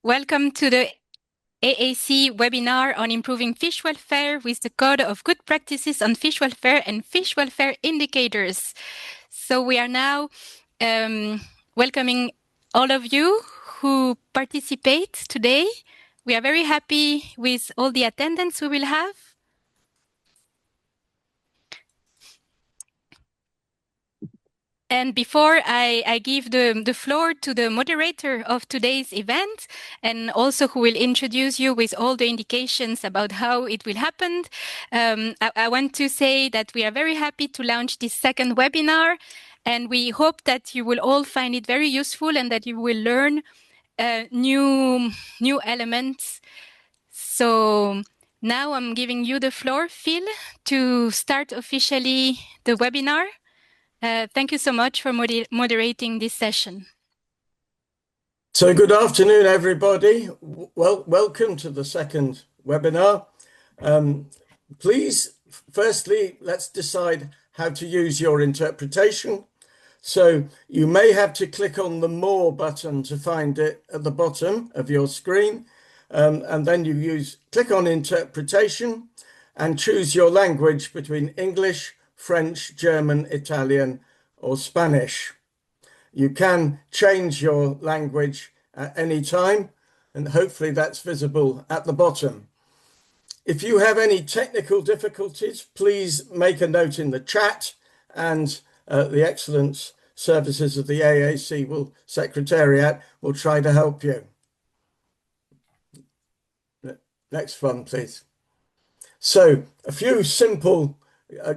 Welcome to the AAC webinar on improving fish welfare with the Code of Good Practices on Fish Welfare and Fish Welfare Indicators. So we are now welcoming all of you who participate today. We are very happy with all the attendance we will have. And before I give the floor to the moderator of today's event, and also who will introduce you with all the indications about how it will happen, I want to say that we are very happy to launch this second webinar, and we hope that you will all find it very useful and that you will learn new elements. So now I'm giving you the floor, Phil, to start officially the webinar. Thank you so much for moderating this session. So good afternoon, everybody. Welcome to the second webinar. Please, firstly, let's decide how to use your interpretation. So you may have to click on the More button to find it at the bottom of your screen. And then you click on Interpretation and choose your language between English, French, German, Italian, or Spanish. You can change your language at any time, and hopefully that's visible at the bottom. If you have any technical difficulties, please make a note in the chat, and the excellent services of the AAC Secretariat will try to help you. Next one, please. So a few simple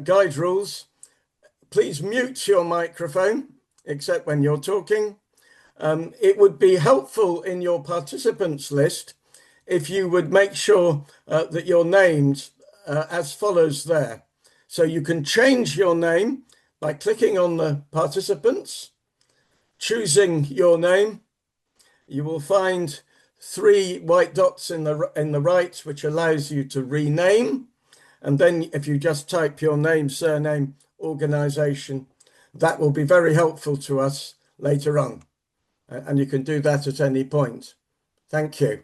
guide rules. Please mute your microphone, except when you're talking. It would be helpful in your participants list if you would make sure that you're named as follows there. So you can change your name by clicking on the participants, choosing your name. You will find 3 white dots in the right, which allows you to rename. And then if you just type your name, surname, organization, that will be very helpful to us later on. And you can do that at any point. Thank you.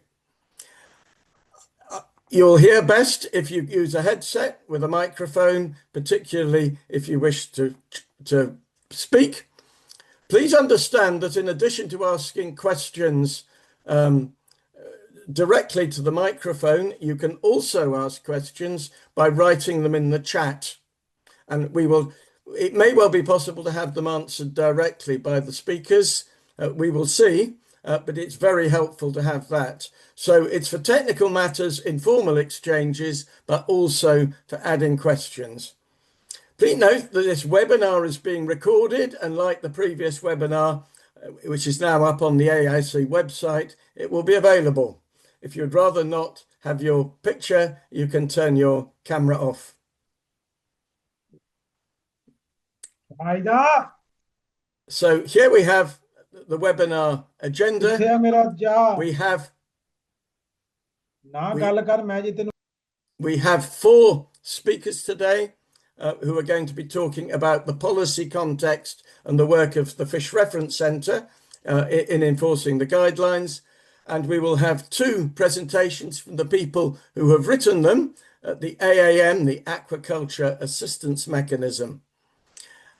You'll hear best if you use a headset with a microphone, particularly if you wish to speak. Please understand that in addition to asking questions directly to the microphone, you can also ask questions by writing them in the chat. And it may well be possible to have them answered directly by the speakers. We will see, but it's very helpful to have that. So it's for technical matters, informal exchanges, but also for adding questions. Please note that this webinar is being recorded, and like the previous webinar, which is now up on the AAC website, it will be available. If you'd rather not have your picture, you can turn your camera off. So here we have the webinar agenda. We have 4 speakers today who are going to be talking about the policy context and the work of the Fish Reference Centre in enforcing the guidelines. And we will have 2 presentations from the people who have written them at the AAM, the Aquaculture Assistance Mechanism.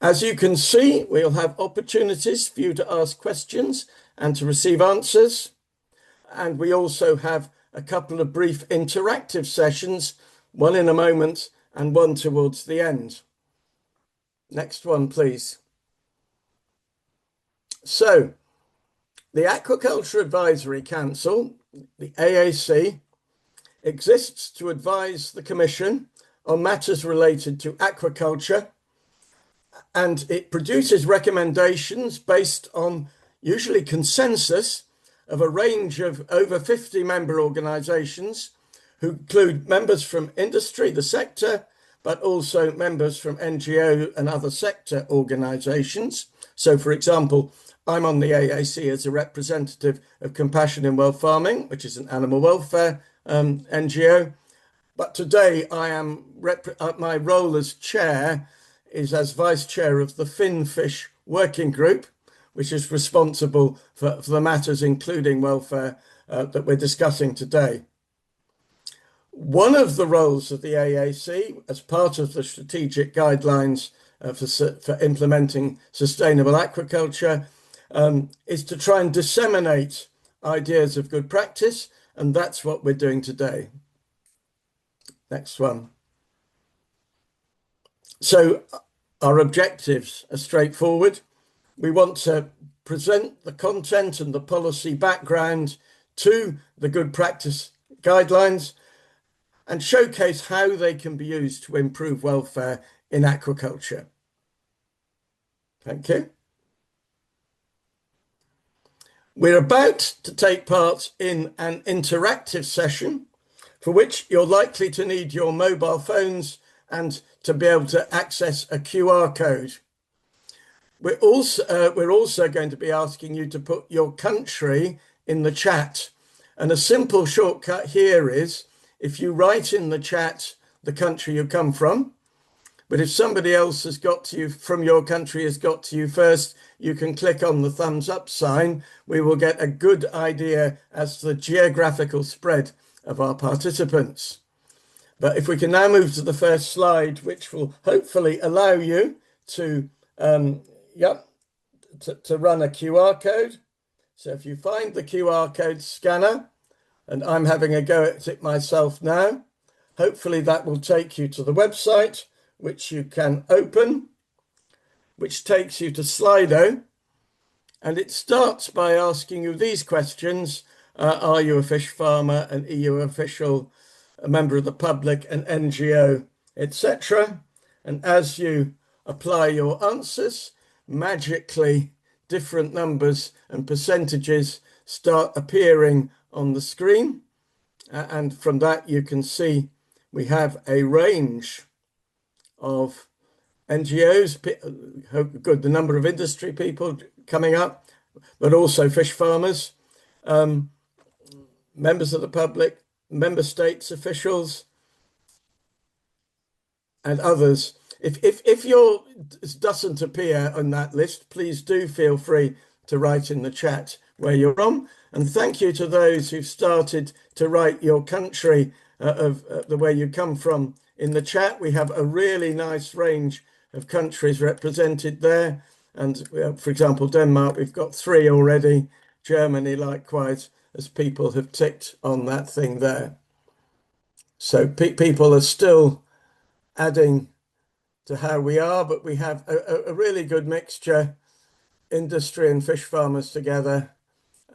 As you can see, we'll have opportunities for you to ask questions and to receive answers. And we also have a couple of brief interactive sessions, one in a moment and one towards the end. Next one, please. So, the Aquaculture Advisory Council, the AAC, exists to advise the Commission on matters related to aquaculture, and it produces recommendations based on usually consensus of a range of over 50 member organisations who include members from industry, the sector, but also members from NGO and other sector organisations. So, for example, I'm on the AAC as a representative of Compassion in Well Farming, which is an animal welfare NGO. But today my role as chair is as vice chair of the Finfish Working Group, which is responsible for the matters including welfare that we're discussing today. One of the roles of the AAC as part of the strategic guidelines for implementing sustainable aquaculture is to try and disseminate ideas of good practice, and that's what we're doing today. Next one. So our objectives are straightforward. We want to present the content and the policy background to the good practice guidelines and showcase how they can be used to improve welfare in aquaculture. Thank you. We're about to take part in an interactive session for which you're likely to need your mobile phones and to be able to access a QR code. We're also going to be asking you to put your country in the chat. And a simple shortcut here is if you write in the chat the country you come from, but if somebody else has got to you from your country has got to you first, you can click on the thumbs up sign. We will get a good idea as to the geographical spread of our participants. But if we can now move to the first slide, which will hopefully allow you to run a QR code. So if you find the QR code scanner, and I'm having a go at it myself now, hopefully that will take you to the website, which you can open, which takes you to Slido. And it starts by asking you these questions. Are you a fish farmer, an EU official, a member of the public, an NGO, etc.? And as you apply your answers, magically different numbers and percentages start appearing on the screen. And from that, you can see we have a range of NGOs, good, the number of industry people coming up, but also fish farmers, members of the public, member states officials, and others. If your doesn't appear on that list, please do feel free to write in the chat where you're from. And thank you to those who've started to write your country of the way you come from in the chat. We have a really nice range of countries represented there. And for example, Denmark, we've got 3 already. Germany, likewise, as people have ticked on that thing there. So people are still adding to how we are, but we have a really good mixture, industry and fish farmers together,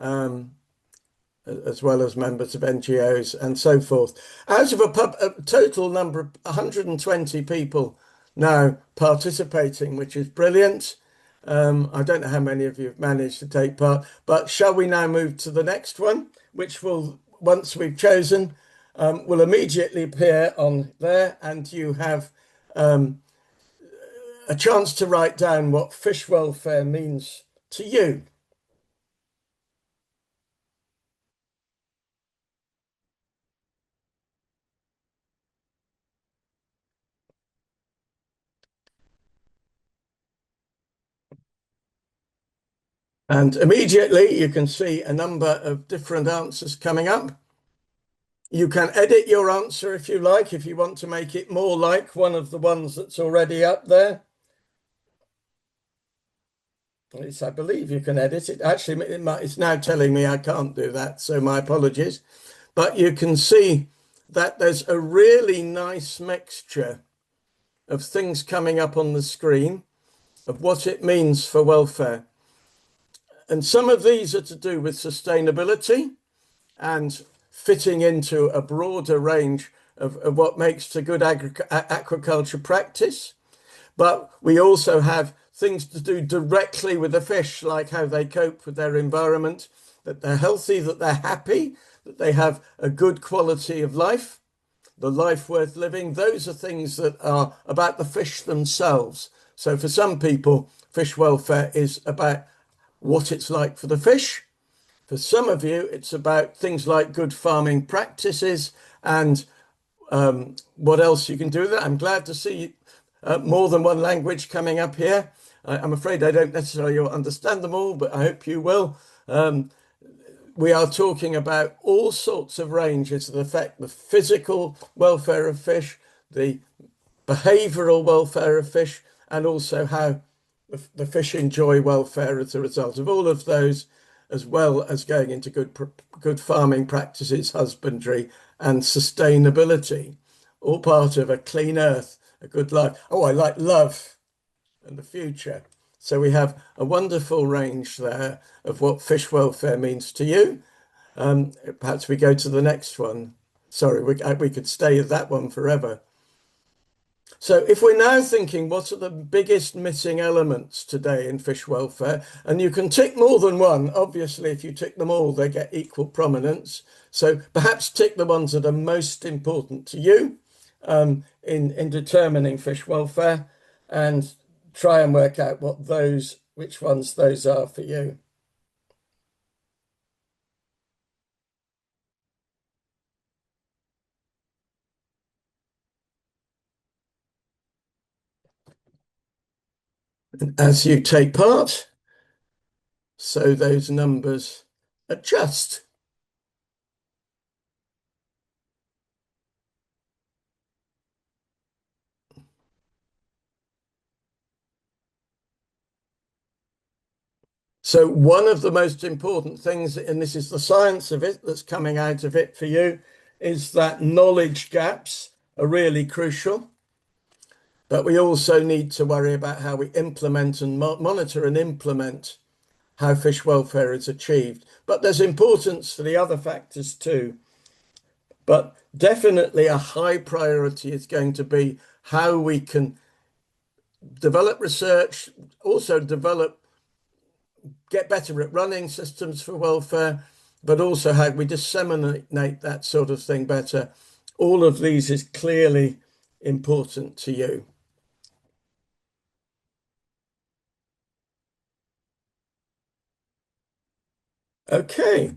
as well as members of NGOs and so forth. Out of a total number of 120 people now participating, which is brilliant. I don't know how many of you have managed to take part, but shall we now move to the next one, which will, once we've chosen, will immediately appear on there, and you have a chance to write down what fish welfare means to you. And immediately you can see a number of different answers coming up. You can edit your answer if you like, if you want to make it more like one of the ones that's already up there. At least I believe you can edit it. Actually, it's now telling me I can't do that, so my apologies. But you can see that there's a really nice mixture of things coming up on the screen of what it means for welfare. And some of these are to do with sustainability and fitting into a broader range of what makes a good aquaculture practice. But we also have things to do directly with the fish, like how they cope with their environment, that they're healthy, that they're happy, that they have a good quality of life, the life worth living. Those are things that are about the fish themselves. So for some people, fish welfare is about what it's like for the fish. For some of you, it's about things like good farming practices and what else you can do with that. I'm glad to see more than one language coming up here. I'm afraid I don't necessarily understand them all, but I hope you will. we are talking about all sorts of ranges that affect the physical welfare of fish, the behavioural welfare of fish, and also how the fish enjoy welfare as a result of all of those, as well as going into good farming practices, husbandry, and sustainability, all part of a clean earth, a good life. Oh, I like love and the future. So we have a wonderful range there of what fish welfare means to you. Perhaps we go to the next one. Sorry, we could stay at that one forever. So if we're now thinking, what are the biggest missing elements today in fish welfare? And you can tick more than one. Obviously, if you tick them all, they get equal prominence. So perhaps tick the ones that are most important to you in determining fish welfare, and try and work out which ones those are for you. As you take part, so those numbers adjust. So one of the most important things, and this is the science of it that's coming out of it for you, is that knowledge gaps are really crucial. But we also need to worry about how we implement and monitor and implement how fish welfare is achieved. But there's importance for the other factors too. But definitely a high priority is going to be how we can develop research, also get better at running systems for welfare, but also how we disseminate that sort of thing better. All of these is clearly important to you. Okay.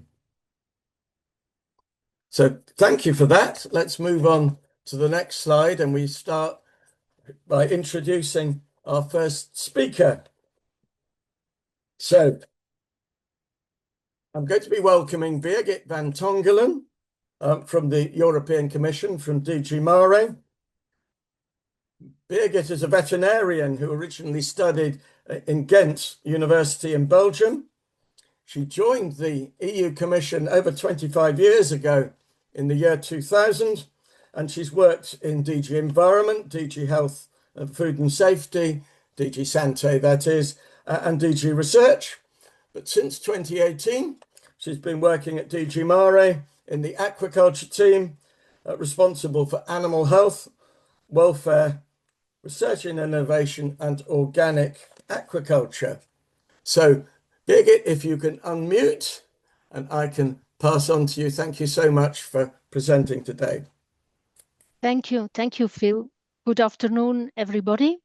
So thank you for that. Let's move on to the next slide, and we start by introducing our first speaker. So I'm going to be welcoming Birgit van Tongelen from the European Commission, from DG Mare. Birgit is a veterinarian who originally studied in Ghent University in Belgium. She joined the EU Commission over 25 years ago in the year 2000, and she's worked in DG Environment, DG Health and Food and Safety, DG Santé, that is, and DG Research. But since 2018, she's been working at DG Mare in the aquaculture team, responsible for animal health, welfare, research and innovation, and organic aquaculture. So, Birgit, if you can unmute, and I can pass on to you. Thank you so much for presenting today. Thank you, Phil. Good afternoon, everybody.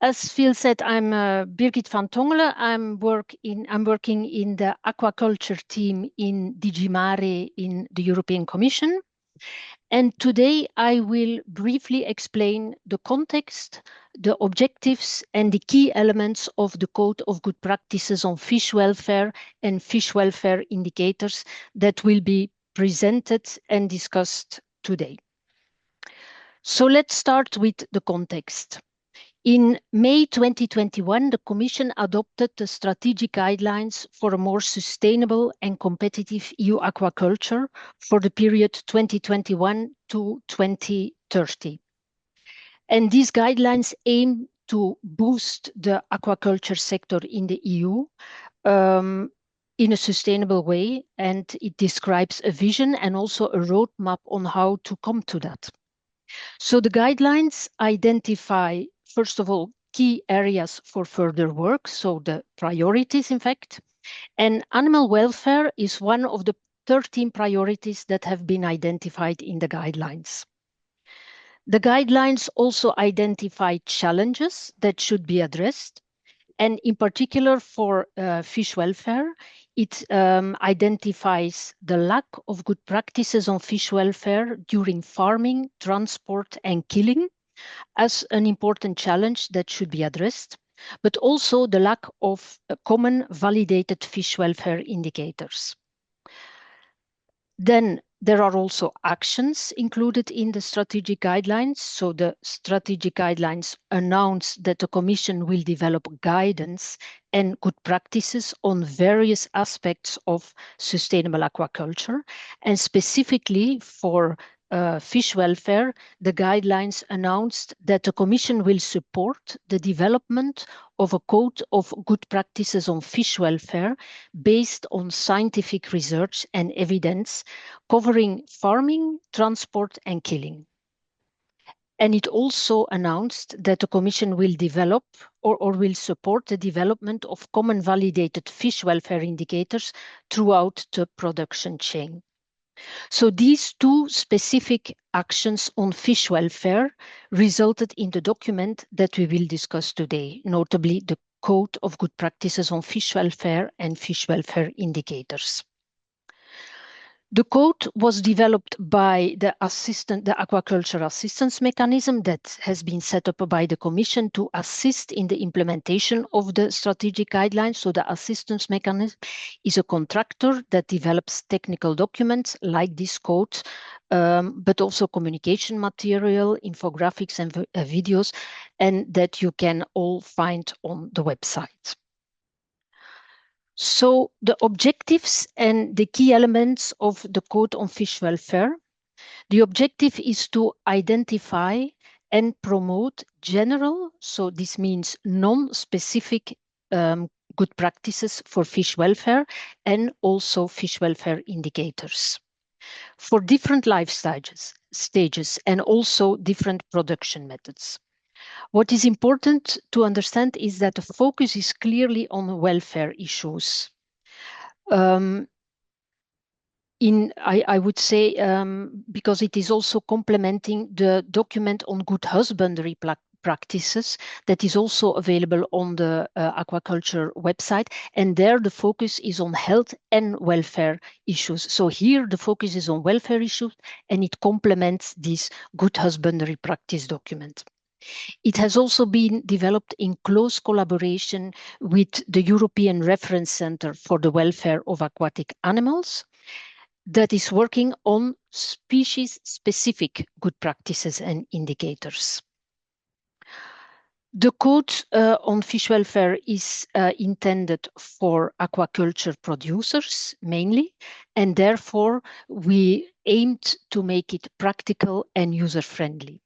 As Phil said, I'm Birgit van Tongelen. I'm working in the aquaculture team in DG Mare in the European Commission. And today I will briefly explain the context, the objectives, and the key elements of the Code of Good Practices on Fish Welfare and Fish Welfare Indicators that will be presented and discussed today. So let's start with the context. In May 2021, the Commission adopted the strategic guidelines for a more sustainable and competitive EU aquaculture for the period 2021 to 2030. And these guidelines aim to boost the aquaculture sector in the EU in a sustainable way, and it describes a vision and also a roadmap on how to come to that. So the guidelines identify, first of all, key areas for further work, so the priorities, in fact. And animal welfare is one of the 13 priorities that have been identified in the guidelines. The guidelines also identify challenges that should be addressed. And in particular for fish welfare, it identifies the lack of good practices on fish welfare during farming, transport, and killing as an important challenge that should be addressed, but also the lack of common validated fish welfare indicators. Then there are also actions included in the strategic guidelines. So the strategic guidelines announce that the Commission will develop guidance and good practices on various aspects of sustainable aquaculture. And specifically for fish welfare, the guidelines announced that the Commission will support the development of a code of good practices on fish welfare based on scientific research and evidence covering farming, transport, and killing. And it also announced that the Commission will develop or will support the development of common validated fish welfare indicators throughout the production chain. So these two specific actions on fish welfare resulted in the document that we will discuss today, notably the Code of Good Practices on Fish Welfare and Fish Welfare Indicators. The code was developed by the Aquaculture Assistance Mechanism that has been set up by the Commission to assist in the implementation of the strategic guidelines. So the assistance mechanism is a contractor that develops technical documents like this code, but also communication material, infographics and videos, and that you can all find on the website. So the objectives and the key elements of the Code on Fish Welfare. The objective is to identify and promote general, so this means non-specific good practices for fish welfare and also fish welfare indicators for different life stages and also different production methods. What is important to understand is that the focus is clearly on welfare issues. I would say, because it is also complementing the document on good husbandry practices that is also available on the aquaculture website. And there the focus is on health and welfare issues. So here the focus is on welfare issues and it complements this good husbandry practice document. It has also been developed in close collaboration with the European Reference Center for the Welfare of Aquatic Animals that is working on species-specific good practices and indicators. The code on fish welfare is intended for aquaculture producers mainly, and therefore we aimed to make it practical and user-friendly.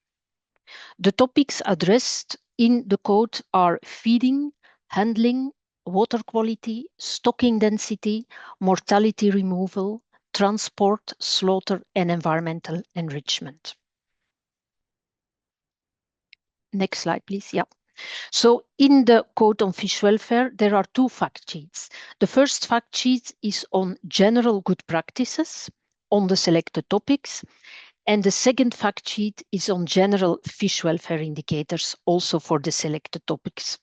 The topics addressed in the code are feeding, handling, water quality, stocking density, mortality removal, transport, slaughter, and environmental enrichment. Next slide, please. Yeah. So in the Code on Fish Welfare, there are two fact sheets. The first fact sheet is on general good practices on the selected topics. And the second fact sheet is on general fish welfare indicators, also for the selected topics.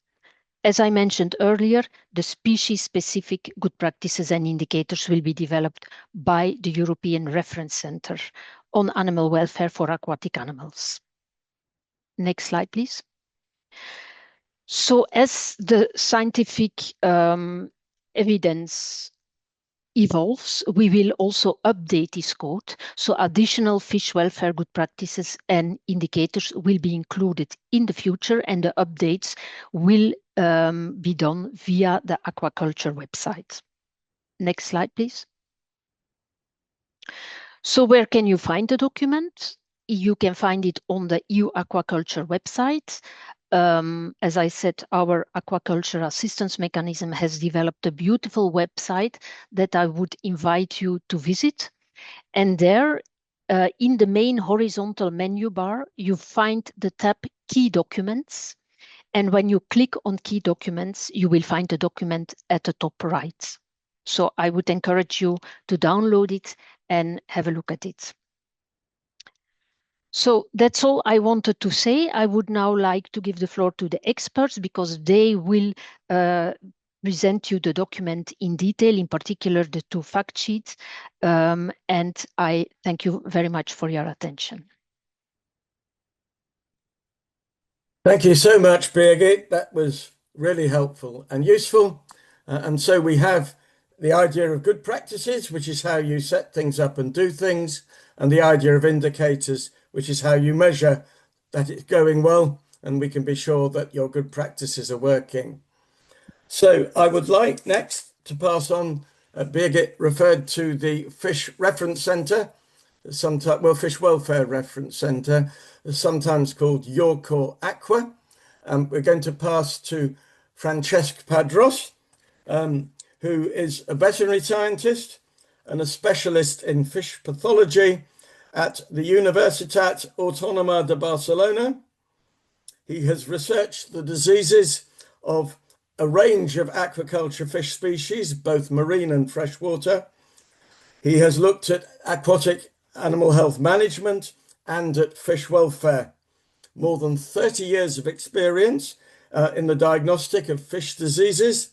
As I mentioned earlier, the species-specific good practices and indicators will be developed by the European Reference Center on Animal Welfare for Aquatic Animals. Next slide, please. So as the scientific evidence evolves, we will also update this code. So additional fish welfare good practices and indicators will be included in the future, and the updates will be done via the aquaculture website. Next slide, please. So where can you find the document? You can find it on the EU Aquaculture website. As I said, our aquaculture assistance mechanism has developed a beautiful website that I would invite you to visit. And there, in the main horizontal menu bar, you find the tab Key Documents. And when you click on Key Documents, you will find the document at the top right. So I would encourage you to download it and have a look at it. So that's all I wanted to say. I would now like to give the floor to the experts because they will present you the document in detail, in particular the two fact sheets. And I thank you very much for your attention. Thank you so much, Birgit. That was really helpful and useful. And so we have the idea of good practices, which is how you set things up and do things, and the idea of indicators, which is how you measure that it's going well, and we can be sure that your good practices are working. So I would like next to pass on, Birgit referred to the Fish Reference Centre, Fish Welfare Reference Centre, sometimes called EURCAW-Aqua. We're going to pass to Francesc Padros, who is a veterinary scientist and a specialist in fish pathology at the Universitat Autònoma de Barcelona. He has researched the diseases of a range of aquaculture fish species, both marine and freshwater. He has looked at aquatic animal health management and at fish welfare. More than 30 years of experience in the diagnostic of fish diseases,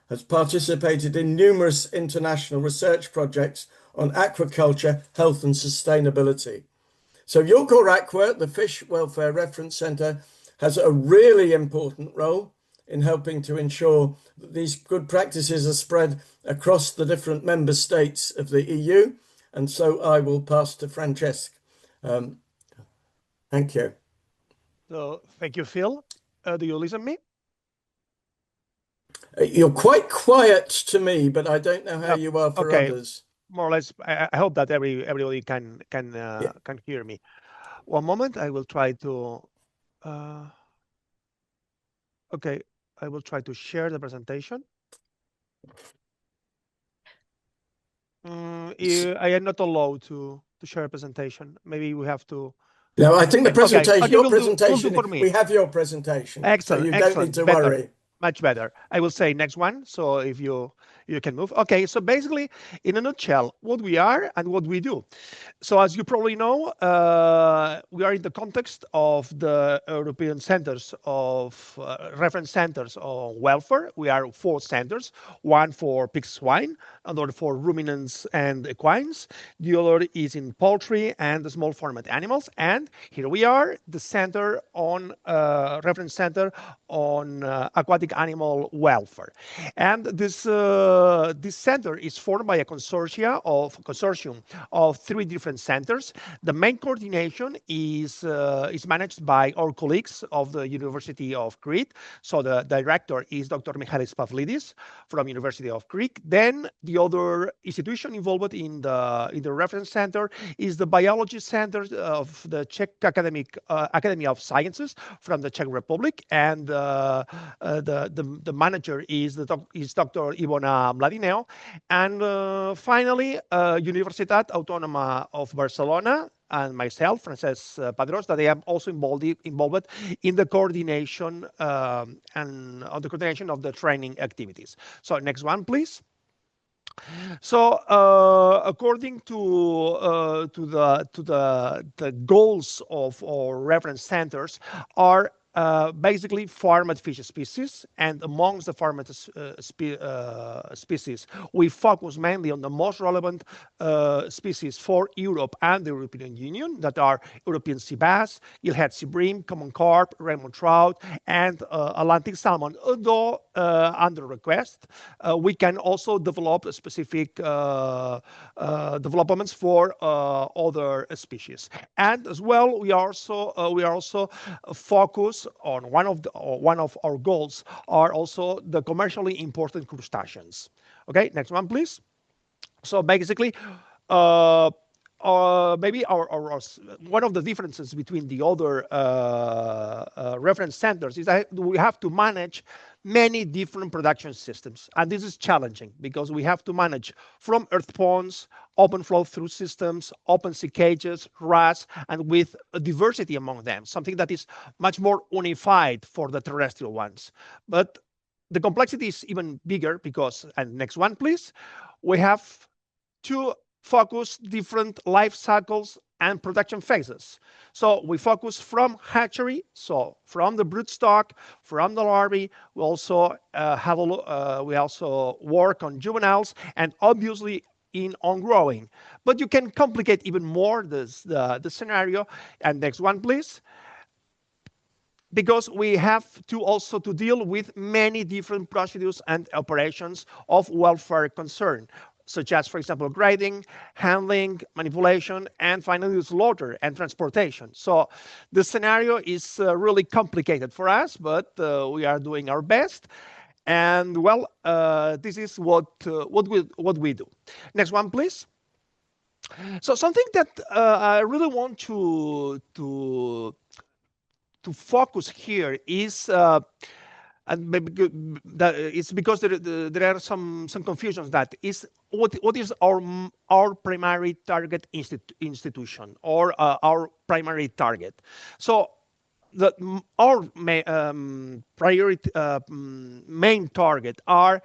has participated in numerous international research projects on aquaculture, health and sustainability. So EURCAW-Aqua, the Fish Welfare Reference Centre, has a really important role in helping to ensure that these good practices are spread across the different member states of the EU. And so I will pass to Francesc. Thank you. So thank you, Phil. Do you listen to me? You're quite quiet to me, but I don't know how you are for others. More or less. I hope that everybody can hear me. One moment. I will try to. Okay, I will try to share the presentation. I am not allowed to share a presentation. Maybe we have to. No, I think the presentation. Okay, your presentation. We have your presentation. Excellent. So you excellent. Don't need to Better. worry. Much better. I will say next one. So if you can move. Okay, so basically, in a nutshell, what we are and what we do. So as you probably know, we are in the context of the European centers of reference centers on welfare. We are 4 centers, one for pig swine, another for ruminants and equines. The other is in poultry and the small format animals. And here we are, the center on reference center on aquatic animal welfare. And this center is formed by a consortium of 3 different centers. The main coordination is managed by our colleagues of the University of Crete. So the director is Dr. Michalis Pavlidis from University of Crete. Then the other institution involved in the reference center is the biology center of the Czech Academy of Sciences from the Czech Republic, and the manager is Dr. Ivona Mladineo. And finally, Universitat Autònoma of Barcelona, and myself, Francesc Padros, that I am also involved in the coordination and on the coordination of the training activities. So next one, please. So according to the goals of our reference centers are basically farmed fish species, and amongst the farmed species, we focus mainly on the most relevant species for Europe and the European Union, that are European sea bass, gillhead sea bream, common carp, rainbow trout, and Atlantic salmon. Although under request, we can also develop specific developments for other species. And as well, we are also focused on one of our goals are also the commercially important crustaceans. Okay, next one, please. So basically, maybe one of the differences between the other reference centers is that we have to manage many different production systems. And this is challenging because we have to manage from earth ponds, open flow through systems, open sea cages, RAS, and with a diversity among them, something that is much more unified for the terrestrial ones. But the complexity is even bigger because, and next one, please, we have to focus different life cycles and production phases. So we focus from hatchery, so from the broodstock, from the larvae. We also we also work on juveniles, and obviously in on-growing. But you can complicate even more the scenario. And next one, please. because we have to also to deal with many different procedures and operations of welfare concern, such as, for example, grading, handling, manipulation, and finally slaughter and transportation. So the scenario is really complicated for us, but we are doing our best. And well, this is what we do. Next one, please. So something that I really want to focus here is and maybe that it's because there are some confusions that is what is our primary target institution or our primary target. So our priority main target are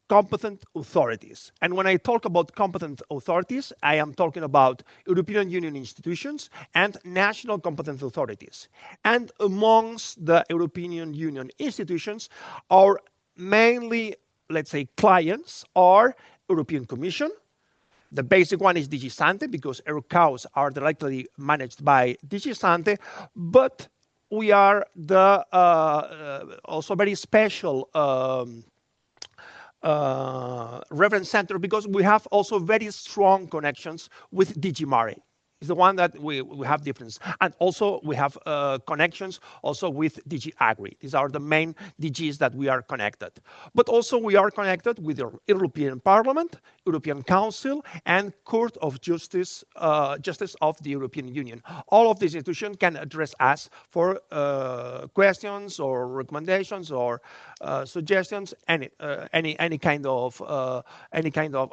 competent authorities. And when I talk about competent authorities, I am talking about European Union institutions and national competent authorities. And amongst the European Union institutions, our mainly, let's say, clients are European Commission. The basic one is DG Sante, because EURCAWs are directly managed by DG Sante, but we are the also very special reference center because we have also very strong connections with DG Mare. Is the one that we have difference, and also we have connections also with DG Agri. These are the main DGs that we are connected. But also we are connected with the European Parliament, European Council, and Court of Justice, Justice of the European Union. All of these institutions can address us for questions or recommendations or suggestions, any kind of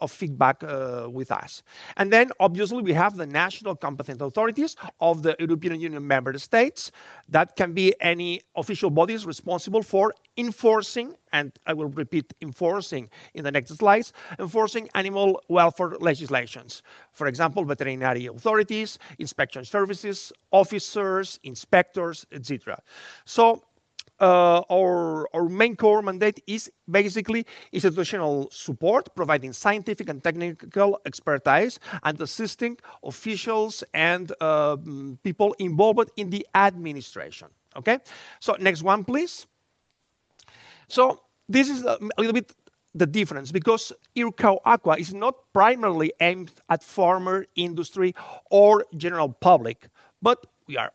feedback with us. And then obviously we have the national competent authorities of the European Union member states that can be any official bodies responsible for enforcing, and I will repeat enforcing in the next slides, enforcing animal welfare legislations. For example, veterinary authorities, inspection services, officers, inspectors, etc. So our main core mandate is basically institutional support, providing scientific and technical expertise and assisting officials and people involved in the administration. Okay, so next one, please. So this is a little bit the difference, because EURCAW-Aqua is not primarily aimed at farmer, industry, or general public, but we are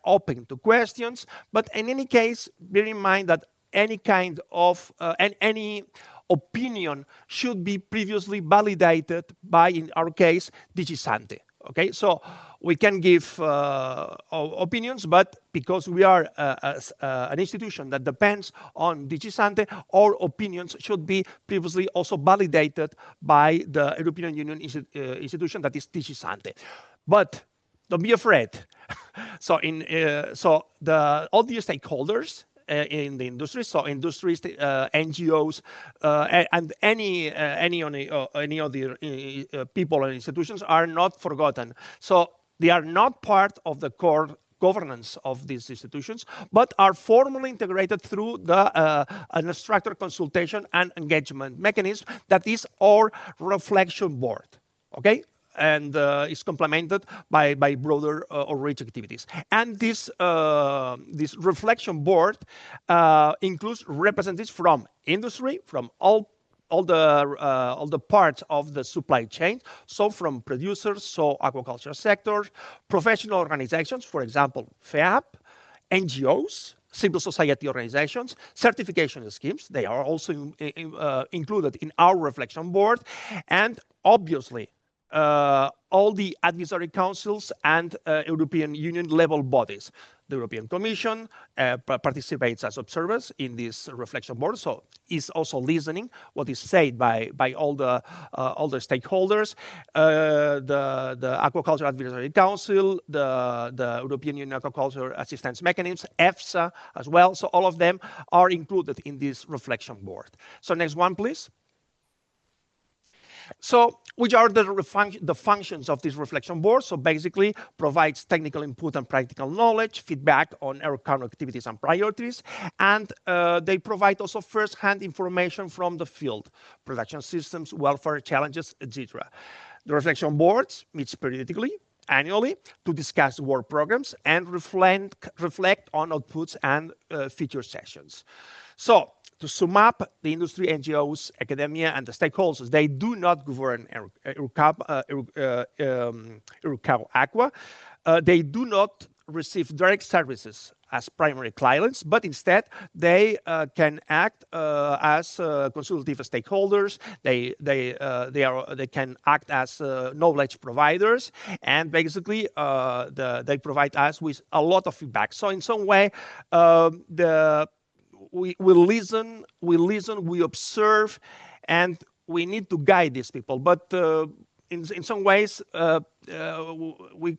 open to questions. But in any case, bear in mind that any kind of any opinion should be previously validated by, in our case, DG Sante. Okay, so we can give opinions, but because we are an institution that depends on DG Sante, our opinions should be previously also validated by the European Union institution that is DG Sante. But don't be afraid. So all the stakeholders in the industry, so industries, NGOs, and any of the people and institutions are not forgotten. So they are not part of the core governance of these institutions, but are formally integrated through the an structured consultation and engagement mechanism that is our reflection board. Okay. And is complemented by broader outreach activities. And this reflection board includes representatives from industry, from all the parts of the supply chain, so from producers, so aquaculture sector, professional organizations, for example, FEAP, NGOs, civil society organizations, certification schemes. They are also included in our reflection board, and obviously all the advisory councils and European Union level bodies. The European Commission participates as observers in this reflection board, so is also listening what is said by all the stakeholders. The Aquaculture Advisory Council, the European Union Aquaculture Assistance Mechanism, EFSA as well. So all of them are included in this reflection board. So next one, please. So which are the functions of this reflection board? So basically provides technical input and practical knowledge, feedback on our current activities and priorities, and they provide also first-hand information from the field, production systems, welfare challenges, etc. The reflection board meets periodically annually to discuss work programs and reflect on outputs and feature sessions. So to sum up, the industry, NGOs, academia, and the stakeholders, they do not govern EURCAW-Aqua. They do not receive direct services as primary clients, but instead they can act as consultative stakeholders. They can act as knowledge providers, and basically they provide us with a lot of feedback. So in some way, we listen, we observe, and we need to guide these people. But in some ways,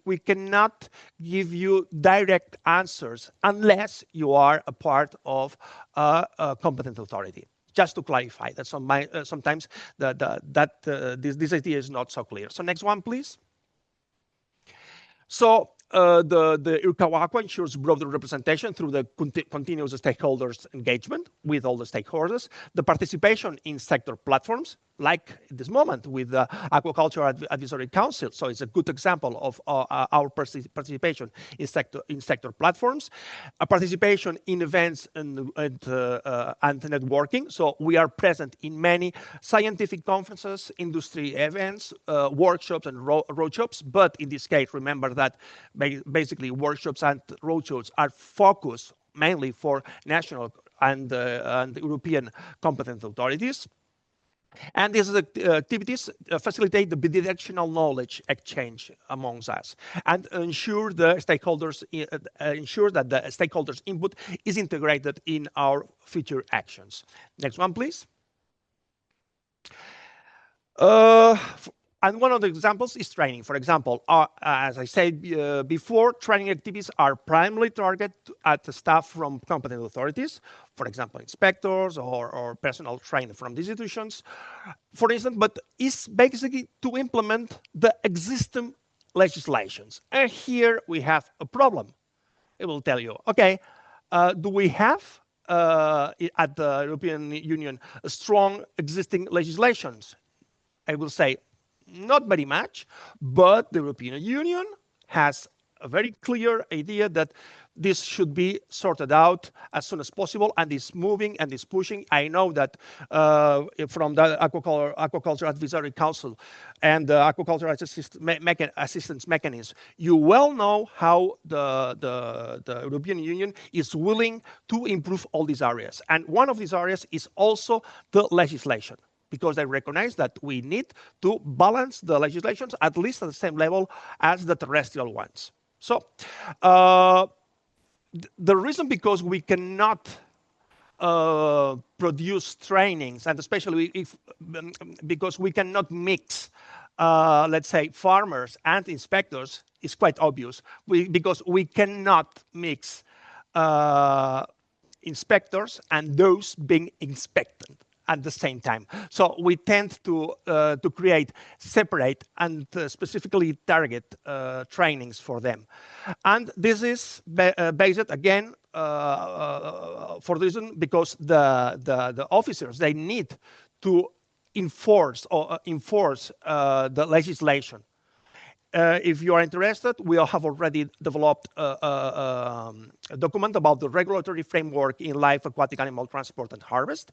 we cannot give you direct answers unless you are a part of a competent authority. Just to clarify that sometimes this idea is not so clear. So next one, please. So the EURCAW-Aqua ensures broader representation through the continuous stakeholders engagement with all the stakeholders, the participation in sector platforms, like at this moment with the Aquaculture Advisory Council. So it's a good example of our participation in sector platforms, a participation in events and networking. So we are present in many scientific conferences, industry events, workshops and roadshows. But in this case, remember that basically workshops and roadshows are focused mainly for national and European competent authorities. And these activities facilitate the bidirectional knowledge exchange amongst us and ensure that the stakeholders' input is integrated in our future actions. Next one, please. And one of the examples is training. For example, as I said before, training activities are primarily targeted at the staff from competent authorities, for example, inspectors or personnel trained from the institutions, for instance, but it's basically to implement the existing legislations. And here we have a problem. It will tell you, okay, do we have at the European Union strong existing legislations? I will say, not very much, but the European Union has a very clear idea that this should be sorted out as soon as possible, and is moving and is pushing. I know that from the Aquaculture Advisory Council and the Aquaculture Assistance Mechanism, you well know how the European Union is willing to improve all these areas. And one of these areas is also the legislation, because they recognize that we need to balance the legislations at least at the same level as the terrestrial ones. So the reason because we cannot produce trainings, and especially because we cannot mix, let's say, farmers and inspectors, is quite obvious. Because we cannot mix inspectors and those being inspected at the same time. So we tend to create separate and specifically target trainings for them. And this is based again for the reason because the officers, they need to enforce the legislation. If you are interested, we have already developed a document about the regulatory framework in live aquatic animal transport and harvest.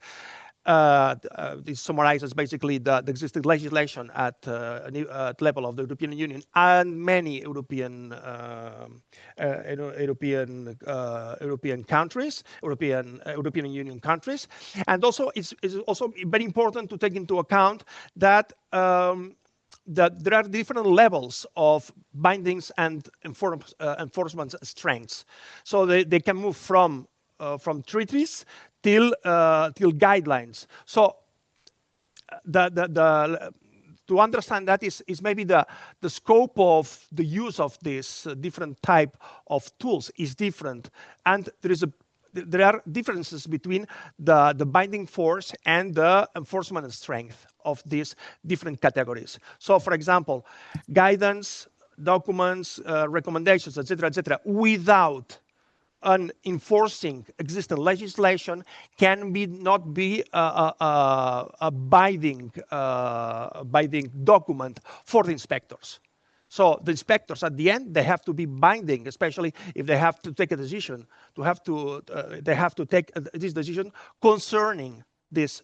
This summarizes basically the existing legislation at level of the European Union and many European countries, European Union countries, and also it's also very important to take into account that that there are different levels of bindings and enforcement strengths. So they can move from treaties till guidelines. So to understand that is maybe the scope of the use of this different type of tools is different, and there are differences between the binding force and the enforcement strength of these different categories. So, for example, guidance, documents, recommendations, etc., without an enforcing existing legislation can not be a binding document for the inspectors. So the inspectors at the end, they have to be binding, especially if they have to take a decision. They have to take this decision concerning this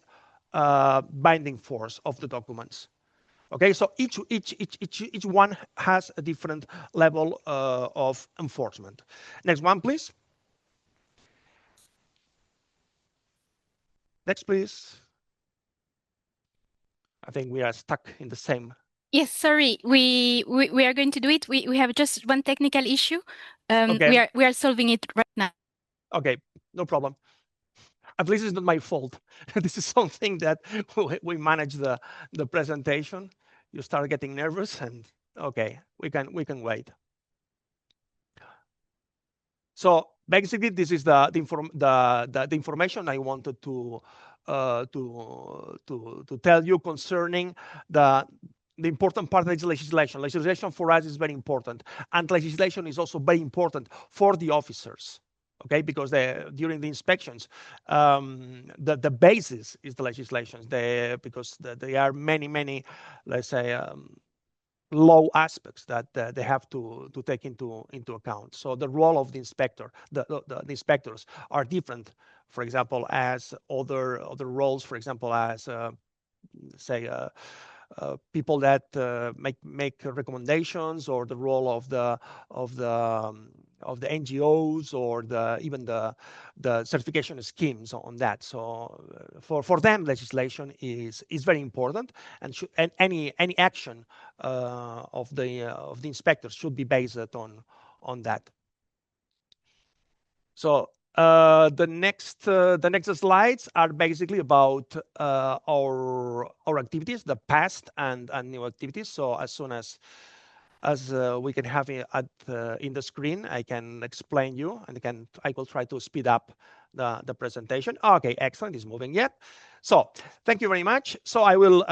binding force of the documents. Okay, so each one has a different level of enforcement. Next one, please. Next, please. I think we are stuck in the same. Yes, sorry, we are going to do it. We have just one technical issue. Okay. We are solving it right now. Okay, no problem. At least it's not my fault. This is something that we manage the presentation. You start getting nervous, and okay, we can wait. So basically, this is the information I wanted to tell you concerning the important part of the legislation. Legislation for us is very important, and legislation is also very important for the officers. Okay, because during the inspections, the basis is the legislations. Because there are many, let's say, low aspects that they have to take into account. So the role of the inspector, the inspectors are different, for example, as other roles, for example, as say people that make recommendations, or the role of the NGOs, or even the certification schemes on that. So for them, legislation is very important, and any action of the inspectors should be based on that. So the next slides are basically about our activities, the past and new activities. So as soon as we can have it in the screen, I can explain you, and I will try to speed up the presentation. Okay, excellent. It's moving yet. So thank you very much. So I will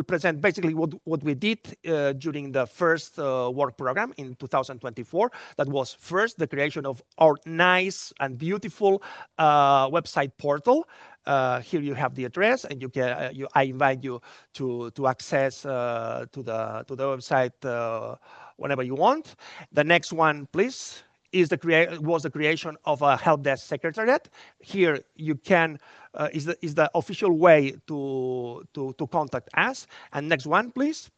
present basically what we did during the first work program in 2024. That was first the creation of our nice and beautiful website portal. Here you have the address, and you can I invite you to access to the website whenever you want. The next one, please, is the creation of a help desk secretariat. Here you can is the official way to contact us. And next one, please,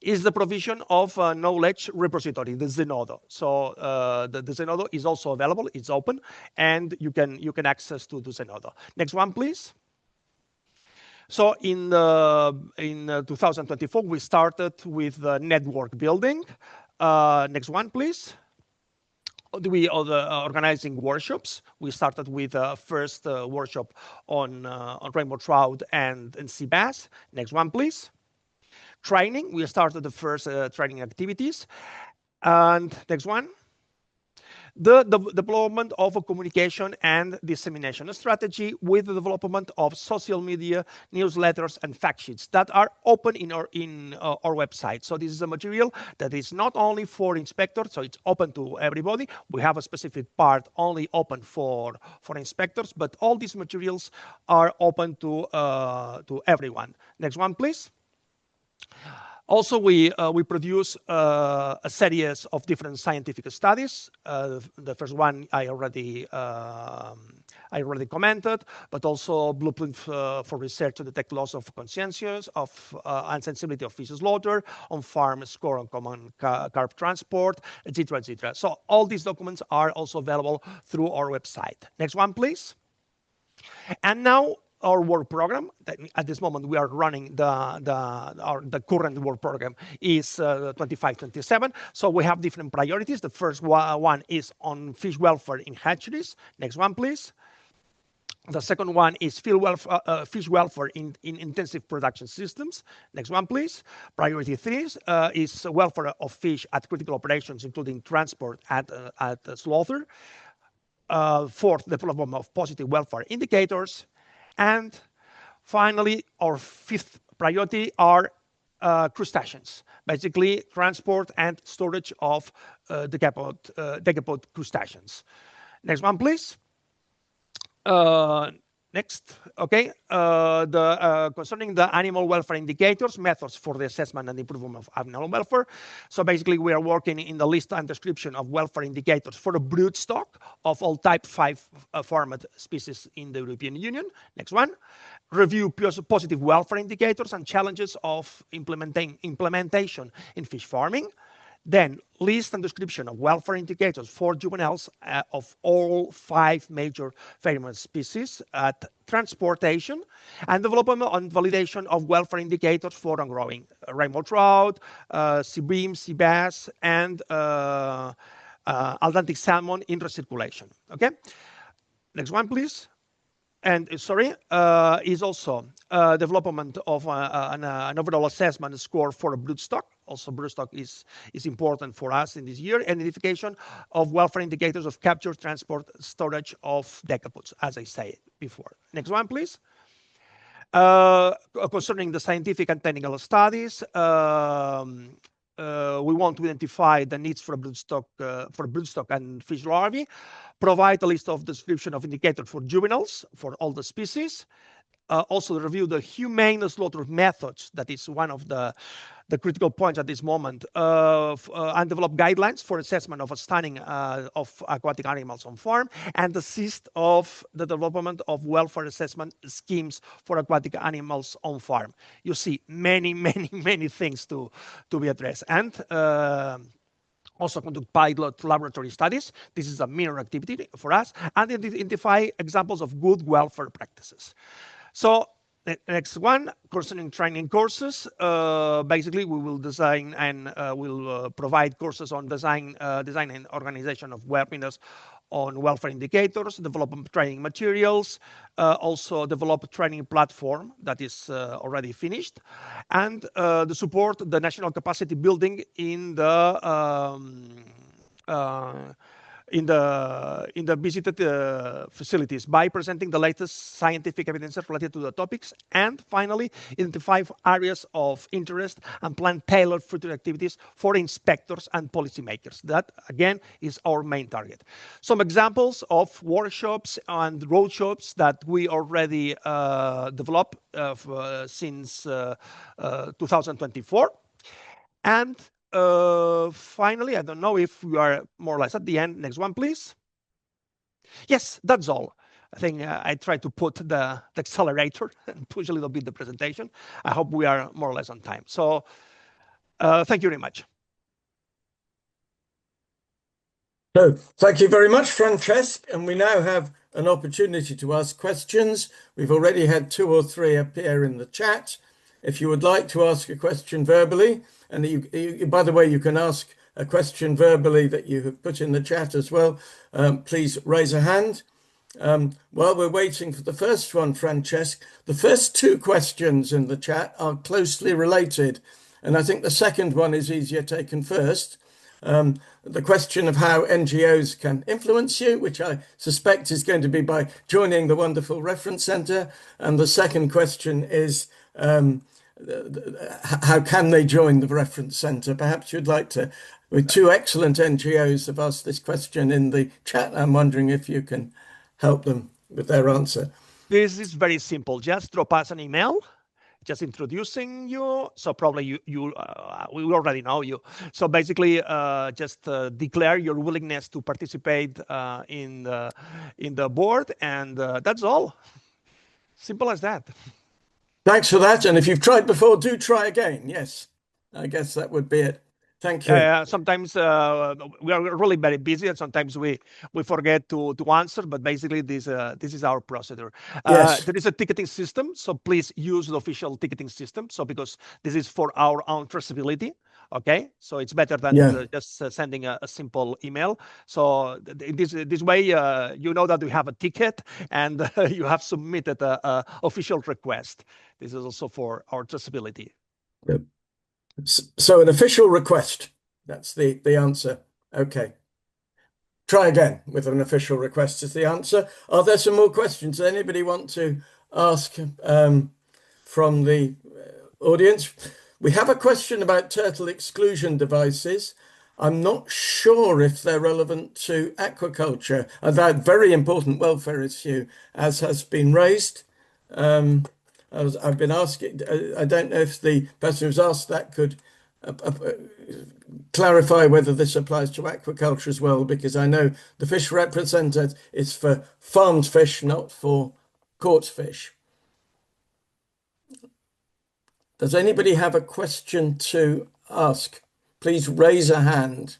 is the provision of a knowledge repository, the Zenodo. So the Zenodo is also available. It's open, and you can access to the Zenodo. Next one, please. So in 2024, we started with the network building. Next one, please. We are organizing workshops. We started with first workshop on rainbow trout and sea bass. Next one, please. Training. We started the first training activities. And next one. The development of a communication and dissemination strategy with the development of social media, newsletters, and fact sheets that are open in our website. So this is a material that is not only for inspectors, so it's open to everybody. We have a specific part only open for inspectors, but all these materials are open to everyone. Next one, please. Also, we produce a series of different scientific studies. The first one I already commented, but also blueprint for research to detect loss of conscience and sensibility of fish slaughter, on farm score on common carp transport, etc., etc. So all these documents are also available through our website. Next one, please. And now, our work program. At this moment, we are running the current work program is 25-27. So we have different priorities. The first one is on fish welfare in hatcheries. Next one, please. The second one is fish welfare in intensive production systems. Next one, please. Priority 3 is welfare of fish at critical operations, including transport at slaughter. Fourth, development of positive welfare indicators. And finally, our fifth priority are crustaceans, basically transport and storage of decapod crustaceans. Next one, please. Next, okay. Concerning the animal welfare indicators, methods for the assessment and improvement of animal welfare. So basically, we are working in the list and description of welfare indicators for a brood stock of all type 5 formed species in the European Union. Next one, review positive welfare indicators and challenges of implementation in fish farming. Then list and description of welfare indicators for juveniles of all 5 major famous species at transportation, and development and validation of welfare indicators for on-growing rainbow trout, sea bream, sea bass, and Atlantic salmon in recirculation. Okay, next one, please. And sorry, is also development of an overall assessment score for a broodstock. Also, broodstock is important for us in this year. Identification of welfare indicators of capture, transport, storage of decapods, as I said before. Next one, please. Concerning the scientific and technical studies, we want to identify the needs for broodstock and fish larvae, provide a list of description of indicators for juveniles for all the species, also review the humane slaughter methods, that is one of the critical points at this moment, and develop guidelines for assessment of stunning of aquatic animals on farm, and assist of the development of welfare assessment schemes for aquatic animals on farm. You see many things to be addressed. And also conduct pilot laboratory studies. This is a minor activity for us, and identify examples of good welfare practices. So next one, concerning training courses. Basically, we will design and will provide courses on design and organization of webinars on welfare indicators, develop training materials, also develop a training platform that is already finished, and the support the national capacity building in the visited facilities by presenting the latest scientific evidence related to the topics, and finally identify areas of interest and plan tailored future activities for inspectors and policymakers. That again is our main target. Some examples of workshops and roadshops that we already developed since 2024. And finally, I don't know if we are more or less at the end. Next one, please. Yes, that's all. I think I tried to put the accelerator and push a little bit the presentation. I hope we are more or less on time. So thank you very much. So thank you very much, Francesc. And we now have an opportunity to ask questions. We've already had 2 or 3 appear in the chat. If you would like to ask a question verbally, and by the way, you can ask a question verbally that you have put in the chat as well, please raise a hand. While we're waiting for the first one, Francesc, the first 2 questions in the chat are closely related, and I think the second one is easier taken first. The question of how NGOs can influence you, which I suspect is going to be by joining the wonderful reference centre. And the second question is, how can they join the reference centre? Perhaps you'd like to, with 2 excellent NGOs have asked this question in the chat. I'm wondering if you can help them with their answer. This is very simple. Just drop us an email, just introducing you. So probably we already know you. So basically, just declare your willingness to participate in the board, and that's all. Simple as that. Thanks for that. And if you've tried before, do try again. Yes, I guess that would be it. Thank you. Sometimes we are really very busy, and sometimes we forget to answer. But basically, this is our procedure. Yes. There is a ticketing system, so please use the official ticketing system. So because this is for our own traceability. Okay, so it's better than just sending a simple email. So this way, you know that we have a ticket and you have submitted a official request. This is also for our traceability. Good. So an official request. That's the answer. Okay. Try again with an official request is the answer. Are there some more questions? Does anybody want to ask from the audience? We have a question about turtle exclusion devices. I'm not sure if they're relevant to aquaculture, and that very important welfare issue, as has been raised. I've been asking, I don't know if the person who's asked that could clarify whether this applies to aquaculture as well, because I know the fish represented is for farmed fish, not for caught fish. Does anybody have a question to ask? Please raise a hand.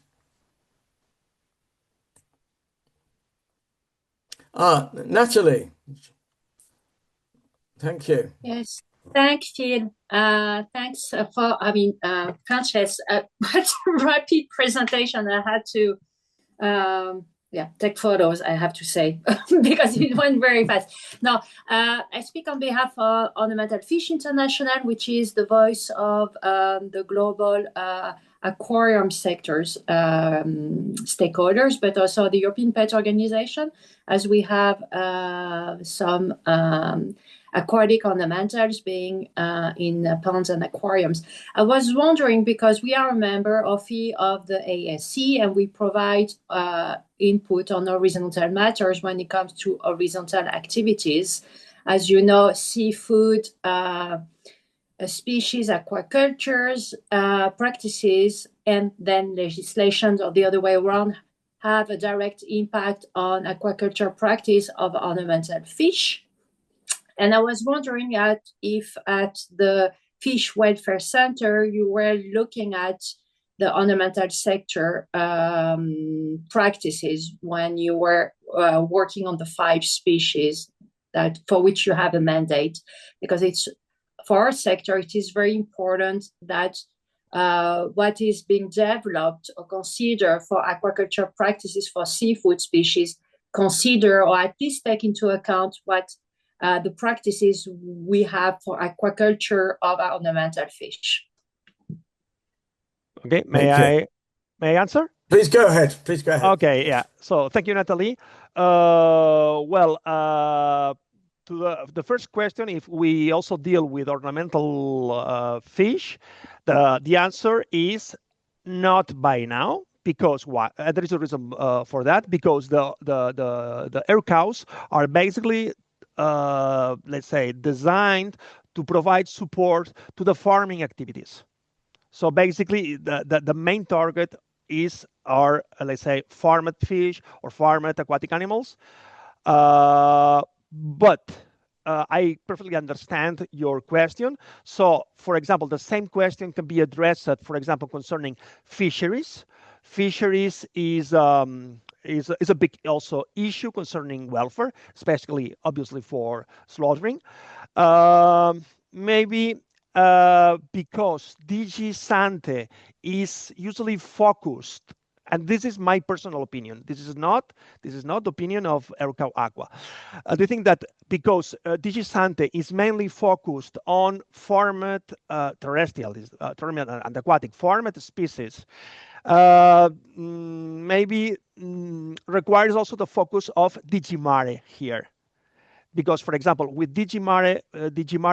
Natalie. Thank you. Yes, thanks, Phil. Thanks for, Frances, but rapid presentation. I had to, take photos, I have to say, because it went very fast. Now, I speak on behalf of Ornamental Fish International, which is the voice of the global aquarium sectors stakeholders, but also the European Pet Organization, as we have some aquatic ornamentals being in ponds and aquariums. I was wondering, because we are a member of the AAC, and we provide input on horizontal matters when it comes to horizontal activities. As you know, seafood species, aquacultures, practices, and then legislations, or the other way around, have a direct impact on aquaculture practice of ornamental fish. And I was wondering if at the Fish Welfare Center, you were looking at the ornamental sector practices when you were working on the 5 species that for which you have a mandate, because it's for our sector, it is very important that what is being developed or considered for aquaculture practices for seafood species consider, or at least take into account, what the practices we have for aquaculture of our ornamental fish. Okay, may I answer? Please go ahead. Please go ahead. Okay, yeah. So thank you, Natalie. To the first question, if we also deal with ornamental fish, the answer is not by now. Because why? There is a reason for that. Because the EURCAWs are basically let's say, designed to provide support to the farming activities. So basically, the main target is our, let's say, farmed fish or farmed aquatic animals. But I perfectly understand your question. So, for example, the same question can be addressed, for example, concerning fisheries. Fisheries is a big also issue concerning welfare, especially obviously for slaughtering. Maybe because DG Sante is usually focused, and this is my personal opinion. This is not the opinion of EURCAW-Aqua. I think that because DG Sante is mainly focused on farmed terrestrial, terrestrial and aquatic farmed species, maybe requires also the focus of DG Mare here. Because, for example, with DG Mare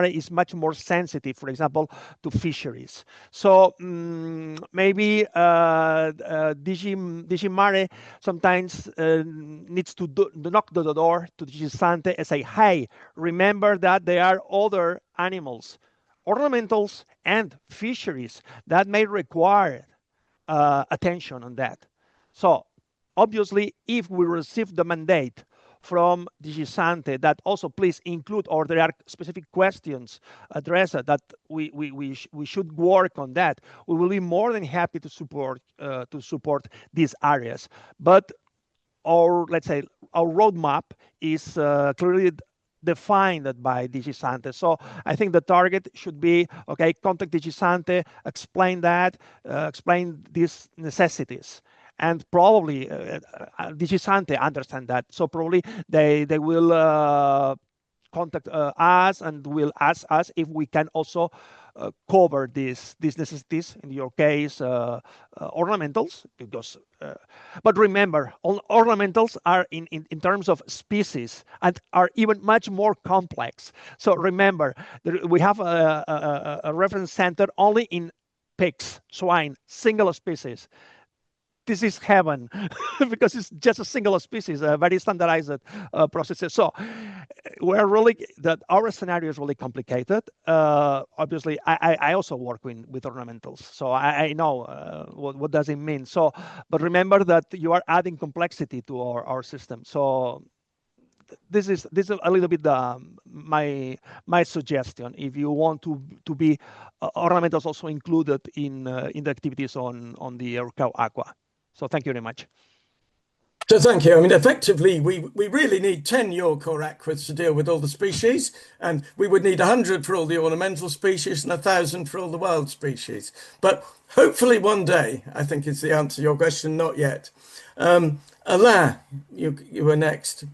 is much more sensitive, for example, to fisheries. So maybe DG Mare sometimes needs to knock the door to DG Sante and say, hey, remember that there are other animals, ornamentals and fisheries that may require attention on that. So obviously, if we receive the mandate from DG Sante that also please include, or there are specific questions addressed that we should work on that, we will be more than happy to support these areas. But our, let's say, our roadmap is clearly defined by DG Sante. So I think the target should be, okay, contact DG Sante, explain that, explain these necessities. And probably DG Sante understand that. So probably they will contact us and will ask us if we can also cover these necessities, in your case, ornamentals, because but remember, ornamentals are in terms of species and are even much more complex. So remember, we have a reference center only in pigs, swine, single species. this is heaven because it's just a single species, a very standardized processes. So we're really that our scenario is really complicated. Obviously, I also work with ornamentals, so I know what does it mean. So, but remember that you are adding complexity to our system. So this is a little bit my suggestion. If you want to be ornamentals also included in the activities on the EURCAW-Aqua. So thank you very much. So thank you. I mean, effectively, we really need 10 EURCAW-Aquas to deal with all the species, and we would need 100 for all the ornamental species and 1,000 for all the wild species. But hopefully one day, I think is the answer to your question, not yet. Alain, you were next.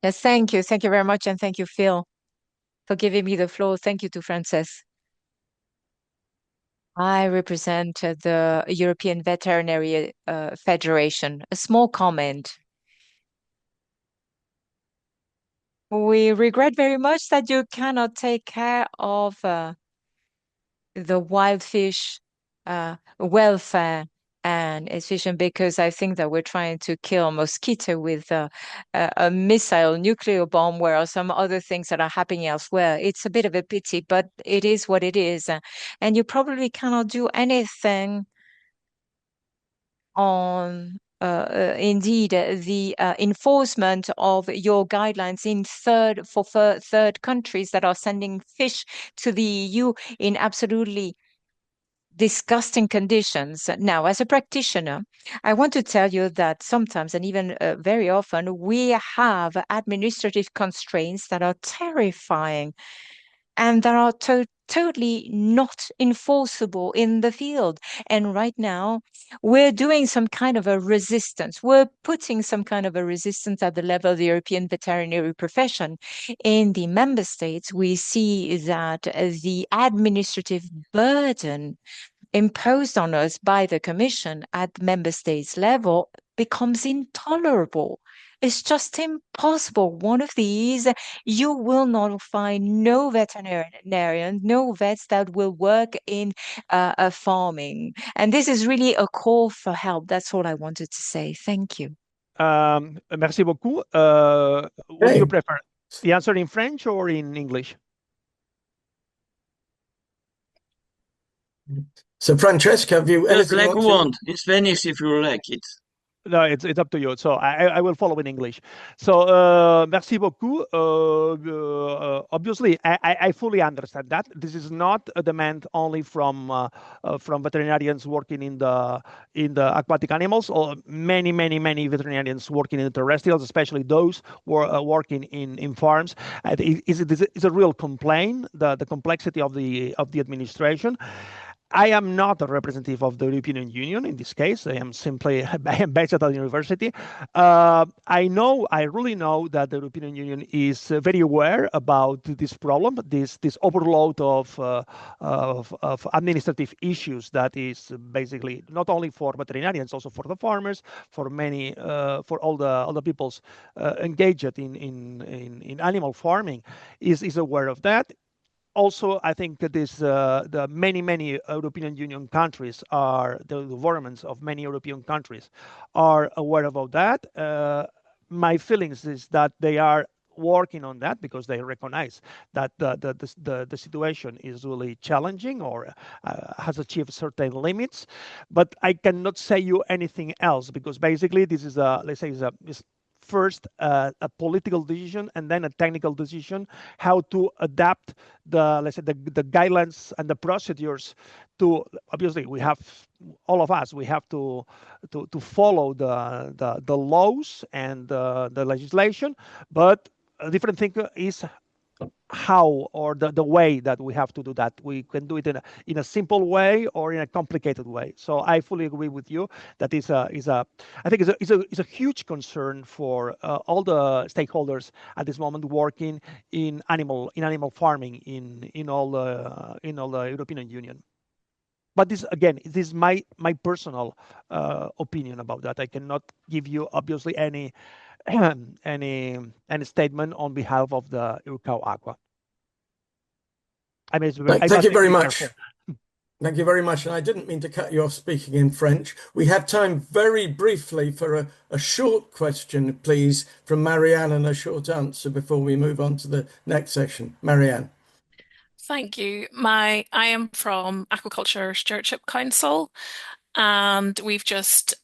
Yes, thank you. Thank you very much. And thank you, Phil, for giving me the floor. Thank you to Frances. I represent the European Veterinary Federation. A small comment. We regret very much that you cannot take care of the wild fish welfare and efficient, because I think that we're trying to kill mosquito with a missile nuclear bomb, where some other things that are happening elsewhere. It's a bit of a pity, but it is what it is. And you probably cannot do anything on indeed the enforcement of your guidelines in third countries that are sending fish to the EU in absolutely disgusting conditions. Now, as a practitioner, I want to tell you that sometimes, and even very often, we have administrative constraints that are terrifying and that are totally not enforceable in the field. And right now, we're doing some kind of a resistance. We're putting some kind of a resistance at the level of the European veterinary profession. In the member states, we see that the administrative burden imposed on us by the Commission at member states level becomes intolerable. It's just impossible. One of these, you will not find no veterinarian, no vets that will work in farming. And this is really a call for help. That's all I wanted to say. Thank you. Merci beaucoup. What do you prefer? The answer in French or in English? So, Francesca, have you Just anything like one in Spanish if you like it. No, it's up to you. So I will follow in English. So merci beaucoup. Obviously, I fully understand that this is not a demand only from veterinarians working in the aquatic animals, or many veterinarians working in the terrestrials, especially those who are working in farms. It's a real complaint, the complexity of the administration. I am not a representative of the European Union in this case. I am based at a university. I really know that the European Union is very aware about this problem, this overload of administrative issues that is basically not only for veterinarians, also for the farmers, for all the peoples engaged in animal farming is aware of that. Also, I think that the many European Union countries the governments of many European countries are aware about that. My feelings is that they are working on that because they recognize that the situation is really challenging or has achieved certain limits. But I cannot say you anything else, because basically this is first a political decision and then a technical decision how to adapt the guidelines and the procedures to. Obviously, we have to follow the laws and the legislation, but a different thing is how, or the way that we have to do that. We can do it in a simple way or in a complicated way. So I fully agree with you that I think it's a huge concern for all the stakeholders at this moment working in animal farming in all the European Union. But this is my personal opinion about that. I cannot give you obviously any statement on behalf of the EURCAW-Aqua. I mean, thank you very much. Thank you very much. And I didn't mean to cut you off speaking in French. We have time very briefly for a short question, please, from Marianne, and a short answer before we move on to the next section. Marianne. Thank you. I am from Aquaculture Stewardship Council, and we've just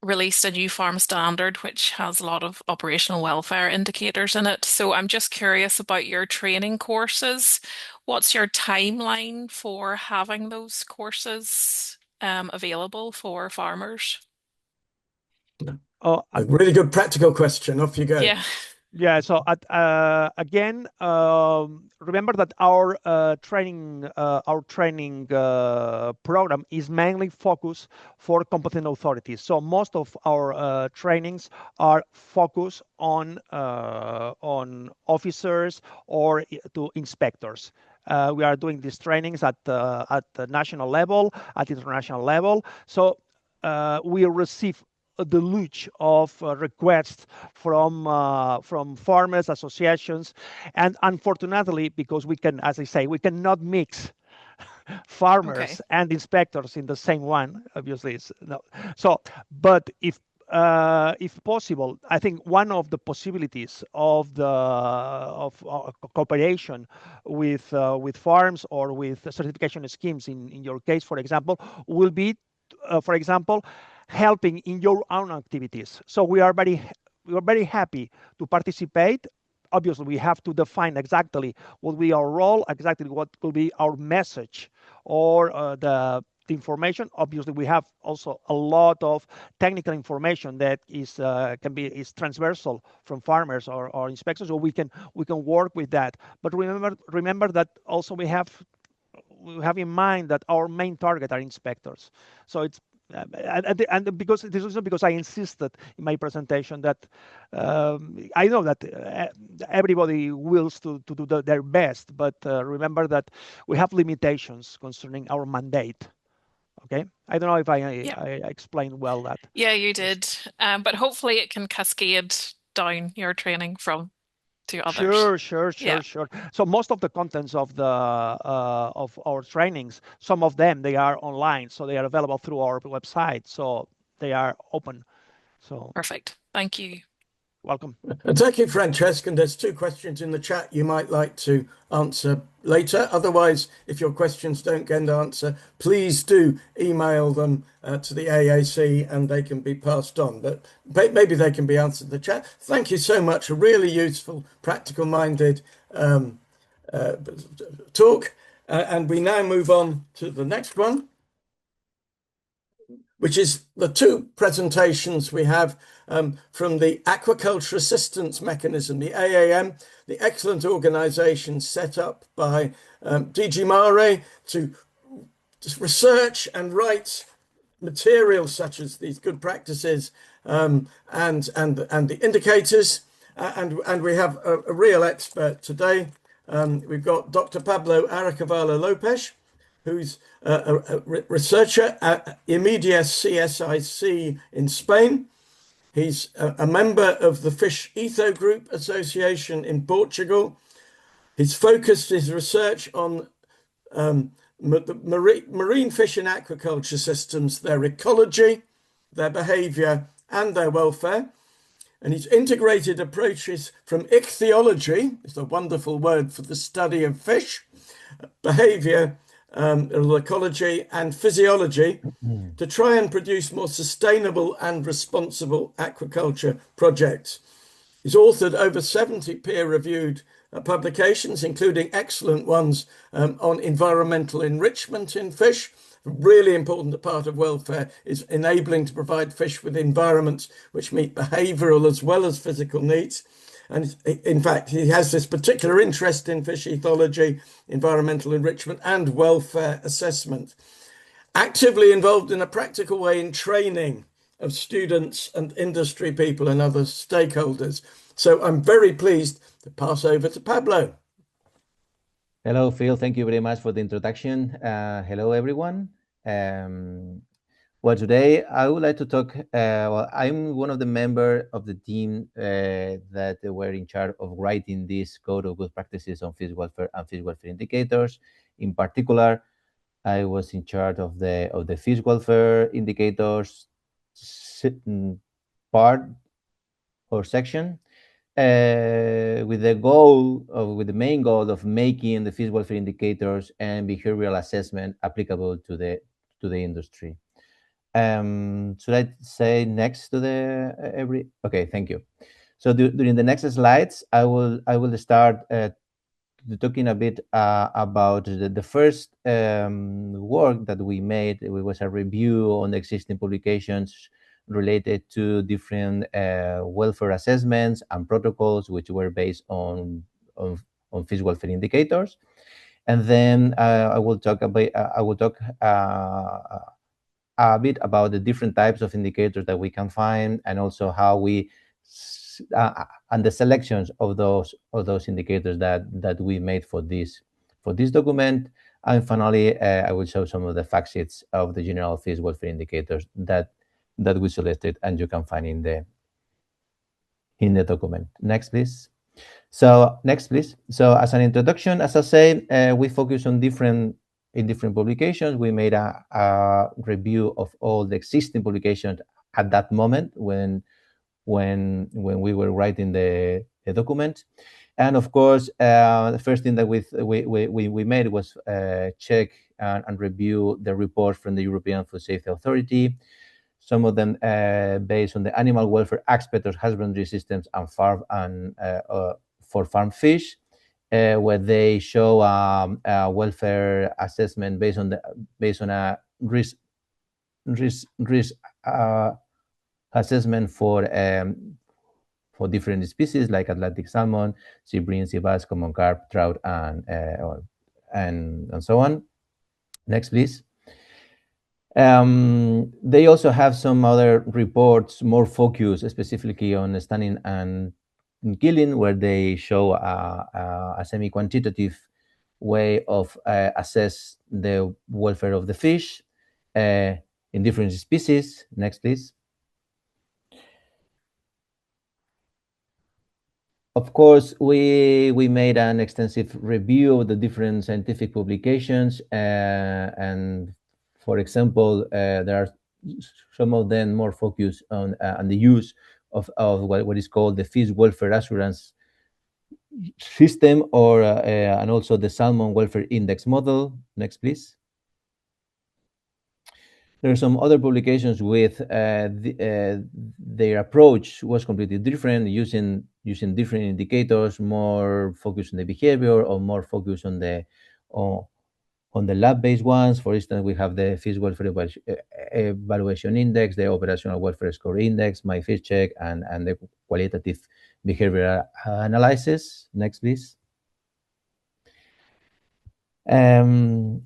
released a new farm standard which has a lot of operational welfare indicators in it. So I'm just curious about your training courses. What's your timeline for having those courses available for farmers? Oh, a really good practical question. Off you go. Yeah. Yeah, so again, remember that our training program is mainly focused for competent authorities. So most of our trainings are focused on officers or to inspectors. We are doing these trainings at the national level, at international level. So we receive a deluge of requests from farmers associations, and unfortunately, because we can, as I say, we cannot mix farmers and inspectors in the same one. Obviously, it's no. So, but if possible, I think one of the possibilities of cooperation with farms or with certification schemes, in your case, for example, will be, for example, helping in your own activities. So we are very happy to participate. Obviously, we have to define exactly what will be our role, exactly what will be our message, or the information. Obviously, we have also a lot of technical information that is transversal from farmers or inspectors, so we can work with that. But remember that also we have in mind that our main target are inspectors. So it's and because this is because I insisted in my presentation that I know that everybody wills to do their best, but remember that we have limitations concerning our mandate. Okay, I don't know if I explained well that. Yeah, you did, but hopefully it can cascade down your training to others. Sure. So most of the contents of our trainings, some of them, they are online, so they are available through our website, so they are open. So perfect. Thank you. Welcome. And thank you, Francesca. And there's two questions in the chat you might like to answer later. Otherwise, if your questions don't get an answer, please do email them to the AAC and they can be passed on. But maybe they can be answered in the chat. Thank you so much. A really useful, practical-minded talk. And we now move on to the next one, which is the two presentations we have from the Aquaculture Assistance Mechanism, the AAM, the excellent organization set up by DG Mare to research and write materials such as these good practices and the indicators. And we have a real expert today. We've got Dr. Pablo Arracavala Lopez, who's a researcher at Imedia CSIC in Spain. He's a member of the Fish Etho Group Association in Portugal. He's focused his research on marine fish and aquaculture systems, their ecology, their behavior, and their welfare. And he's integrated approaches from ichthyology, it's a wonderful word for the study of fish, behavior, ecology and physiology to try and produce more sustainable and responsible aquaculture projects. He's authored over 70 peer-reviewed publications, including excellent ones on environmental enrichment in fish. A really important part of welfare is enabling to provide fish with environments which meet behavioural as well as physical needs. And in fact, he has this particular interest in fish ethology, environmental enrichment, and welfare assessment. Actively involved in a practical way in training of students and industry people and other stakeholders. So I'm very pleased to pass over to Pablo. Hello, Phil. Thank you very much for the introduction. Hello, everyone. Well, today I would like to talk. Well, I'm one of the members of the team that were in charge of writing this code of good practices on fish welfare and fish welfare indicators. In particular, I was in charge of the fish welfare indicators part or section, with the main goal of making the fish welfare indicators and behavioral assessment applicable to the industry. Should I say next to the Okay, thank you. So during the next slides, I will start talking a bit about the first work that we made. It was a review on the existing publications related to different welfare assessments and protocols, which were based on fish welfare indicators. And then I will talk a bit about the different types of indicators that we can find, and also how we and the selections of those indicators that we made for this document. And finally, I will show some of the fact sheets of the general fish welfare indicators that we selected, and you can find in the document. Next, please. So next, please. So as an introduction, as I say, we focus on different publications. We made a review of all the existing publications at that moment when we were writing the document. And of course, the first thing that we made was check and review the report from the European Food Safety Authority, some of them based on the animal welfare aspect of husbandry systems and for farm fish, where they show a welfare assessment based on a risk assessment for different species like Atlantic salmon, sea bream, sea bass, common carp, trout, and so on. Next, please. They also have some other reports more focused specifically on stunning and killing, where they show a semi-quantitative way of assess the welfare of the fish in different species. Next, please. Of course, we made an extensive review of the different scientific publications, and for example, there are some of them more focused on the use of what is called the fish welfare assurance system, or and also the salmon welfare index model. Next, please. There are some other publications with their approach was completely different, using different indicators, more focused on the behavior or more focused on the lab-based ones. For instance, we have the fish welfare evaluation index, the operational welfare score index, my fish check, and the qualitative behavioral analysis. Next, please. Then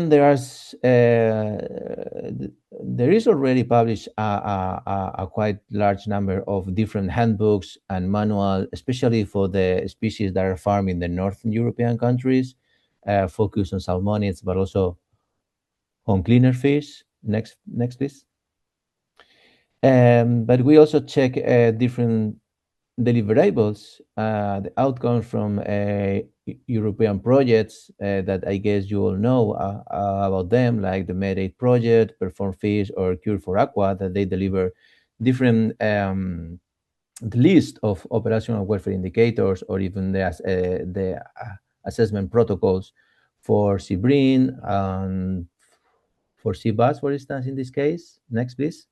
there is already published a quite large number of different handbooks and manuals, especially for the species that are farmed in the Northern European countries, focused on salmonids, but also on cleaner fish. Next, please. But we also check different deliverables, the outcomes from European projects that I guess you all know about them, like the Med8 project, Perform Fish, or Cure for Aqua, that they deliver different the list of operational welfare indicators, or even the assessment protocols for sea bream and for sea bass, for instance, in this case. Next, please.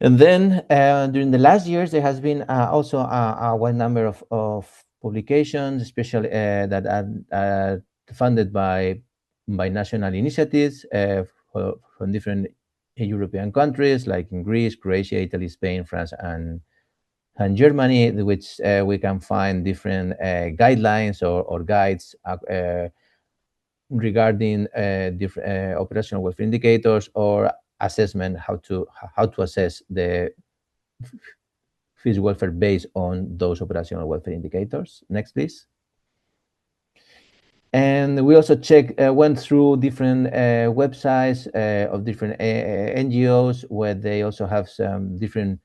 And then during the last years, there has been also a wide number of publications, especially that are funded by national initiatives from different European countries, like in Greece, Croatia, Italy, Spain, France, and Germany, which we can find different guidelines or guides regarding different operational welfare indicators, or assessment, how to assess the fish welfare based on those operational welfare indicators. Next, please. And we also went through different websites of different NGOs, where they also have some different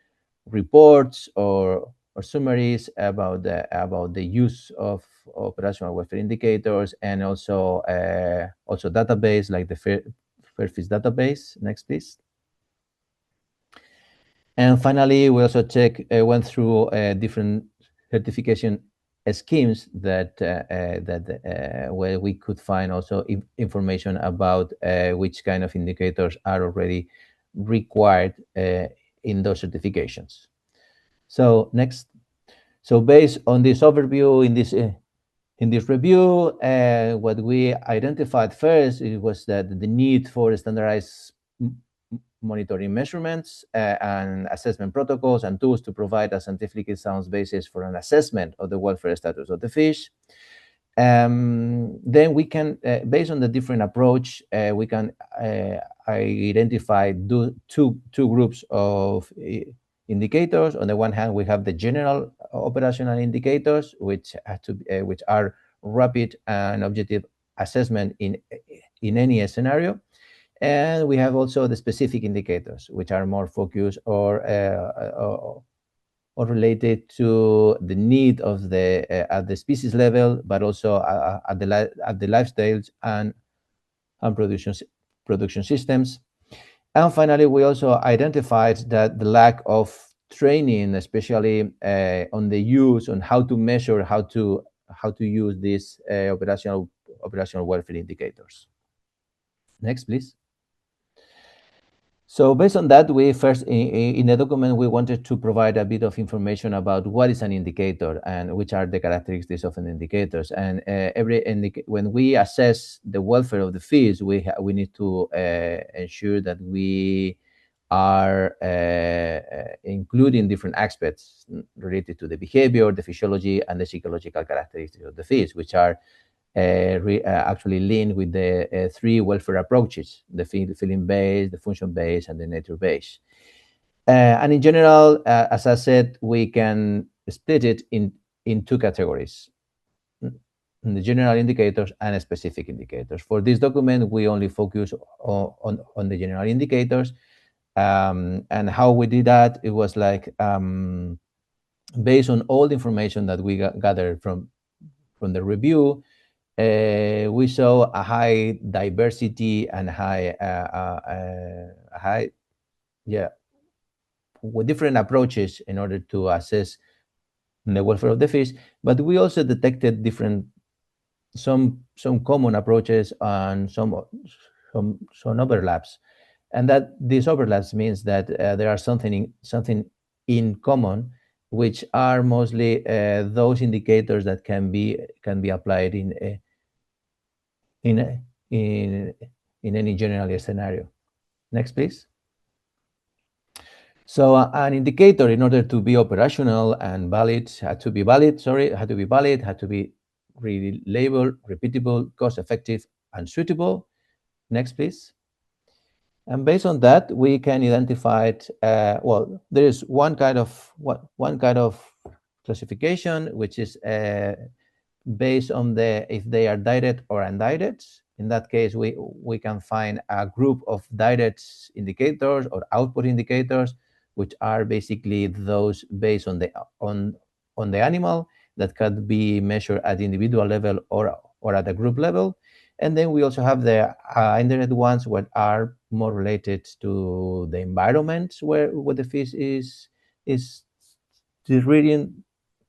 reports or summaries about the use of operational welfare indicators, and also database like the Fairfish database. Next, please. And finally, we also went through different certification schemes that where we could find also information about which kind of indicators are already required in those certifications. So next. So based on this overview, in this review, what we identified first, it was that the need for standardized monitoring measurements and assessment protocols and tools to provide a scientifically sound basis for an assessment of the welfare status of the fish. Then we can, based on the different approach, we can identify two groups of indicators. On the one hand, we have the general operational indicators, which are rapid and objective assessment in any scenario. And we have also the specific indicators, which are more focused or related to the need of at the species level, but also at the lifestyles and production systems. And finally, we also identified that the lack of training, especially on the use, on how to measure, how to use these operational welfare indicators. Next, please. So based on that, we first, in the document, we wanted to provide a bit of information about what is an indicator and which are the characteristics of an indicator. And when we assess the welfare of the fish, we need to ensure that we are including different aspects related to the behavior, the physiology, and the psychological characteristics of the fish, which are actually linked with the three welfare approaches: the feeling-based, the function-based, and the nature-based. And in general, as I said, we can split it in two categories: the general indicators and specific indicators. For this document, we only focus on the general indicators. And how we did that, it was like based on all the information that we gathered from the review. We saw a high diversity and with different approaches in order to assess the welfare of the fish. But we also detected some common approaches and some overlaps, and that these overlaps means that there are something in common, which are mostly those indicators that can be applied in any general scenario. Next, please. So an indicator, in order to be operational and valid, had to be reliable, repeatable, cost-effective, and suitable. Next, please. And based on that, we can identify. Well, there is one kind of classification, which is based on if they are direct or indirect. In that case, we can find a group of direct indicators or output indicators, which are basically those based on the animal that can be measured at the individual level or at the group level. And then we also have the indirect ones, which are more related to the environment where the fish is reading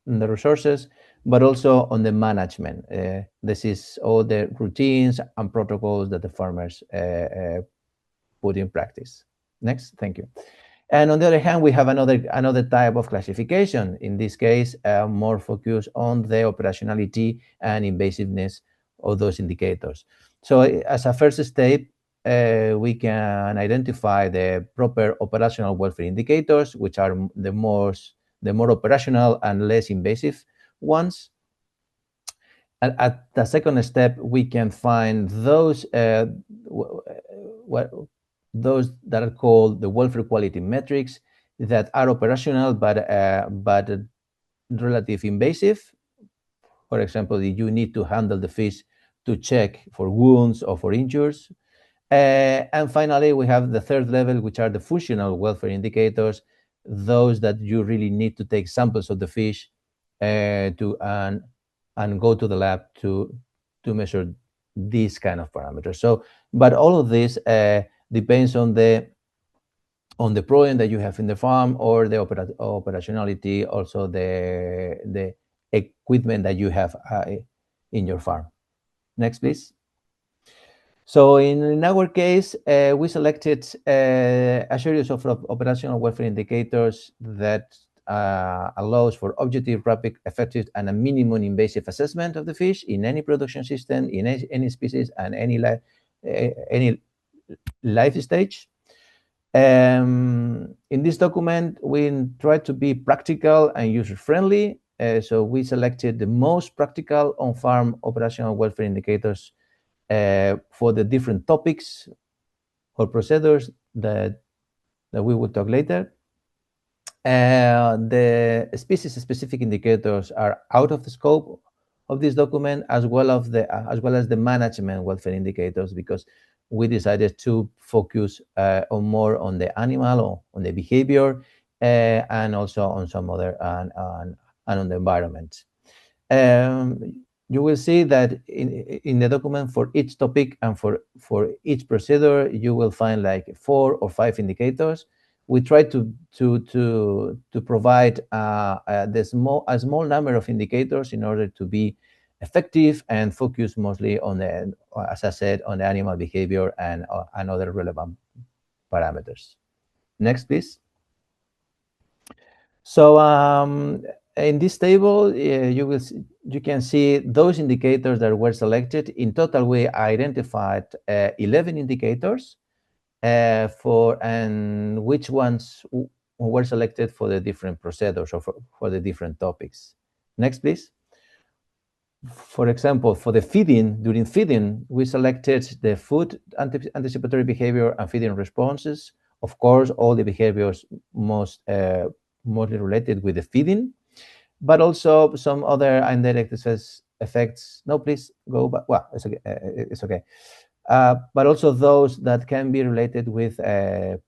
the resources, but also on the management. This is all the routines and protocols that the farmers put in practice. Next, thank you. And on the other hand, we have another type of classification. In this case, more focused on the operationality and invasiveness of those indicators. So as a first step, we can identify the proper operational welfare indicators, which are the more operational and less invasive ones. And at the second step, we can find those that are called the welfare quality metrics that are operational but relatively invasive. For example, you need to handle the fish check for wounds or for injuries. And finally, we have the third level, which are the functional welfare indicators, those that you really need to take samples of the fish and go to the lab to measure these kind of parameters. So, but all of this depends on the problem that you have in the farm, or the operationality, also the equipment that you have in your farm. Next, please. So in our case, we selected a series of operational welfare indicators that allows for objective, rapid, effective, and a minimum invasive assessment of the fish in any production system, in any species, and any life stage. In this document, we try to be practical and user-friendly. So we selected the most practical on-farm operational welfare indicators for the different topics or procedures that we will talk later. The species-specific indicators are out of the scope of this document, as well as the management welfare indicators, because we decided to focus more on the animal, or on the behavior, and also on some other and on the environment. You will see that in the document, for each topic and for each procedure, you will find like 4 or 5 indicators. We try to provide a small number of indicators in order to be effective and focus mostly on the, as I said, on the animal behavior and other relevant parameters. Next, please. So in this table, you can see those indicators that were selected. In total, we identified 11 indicators and which ones were selected for the different procedures, or for the different topics. Next, please. For example, for the feeding, during feeding, we selected the food anticipatory behavior and feeding responses. Of course, all the behaviors mostly related with the feeding, but also some other indirect effects. No, please go back. Well, it's okay. It's okay. But also those that can be related with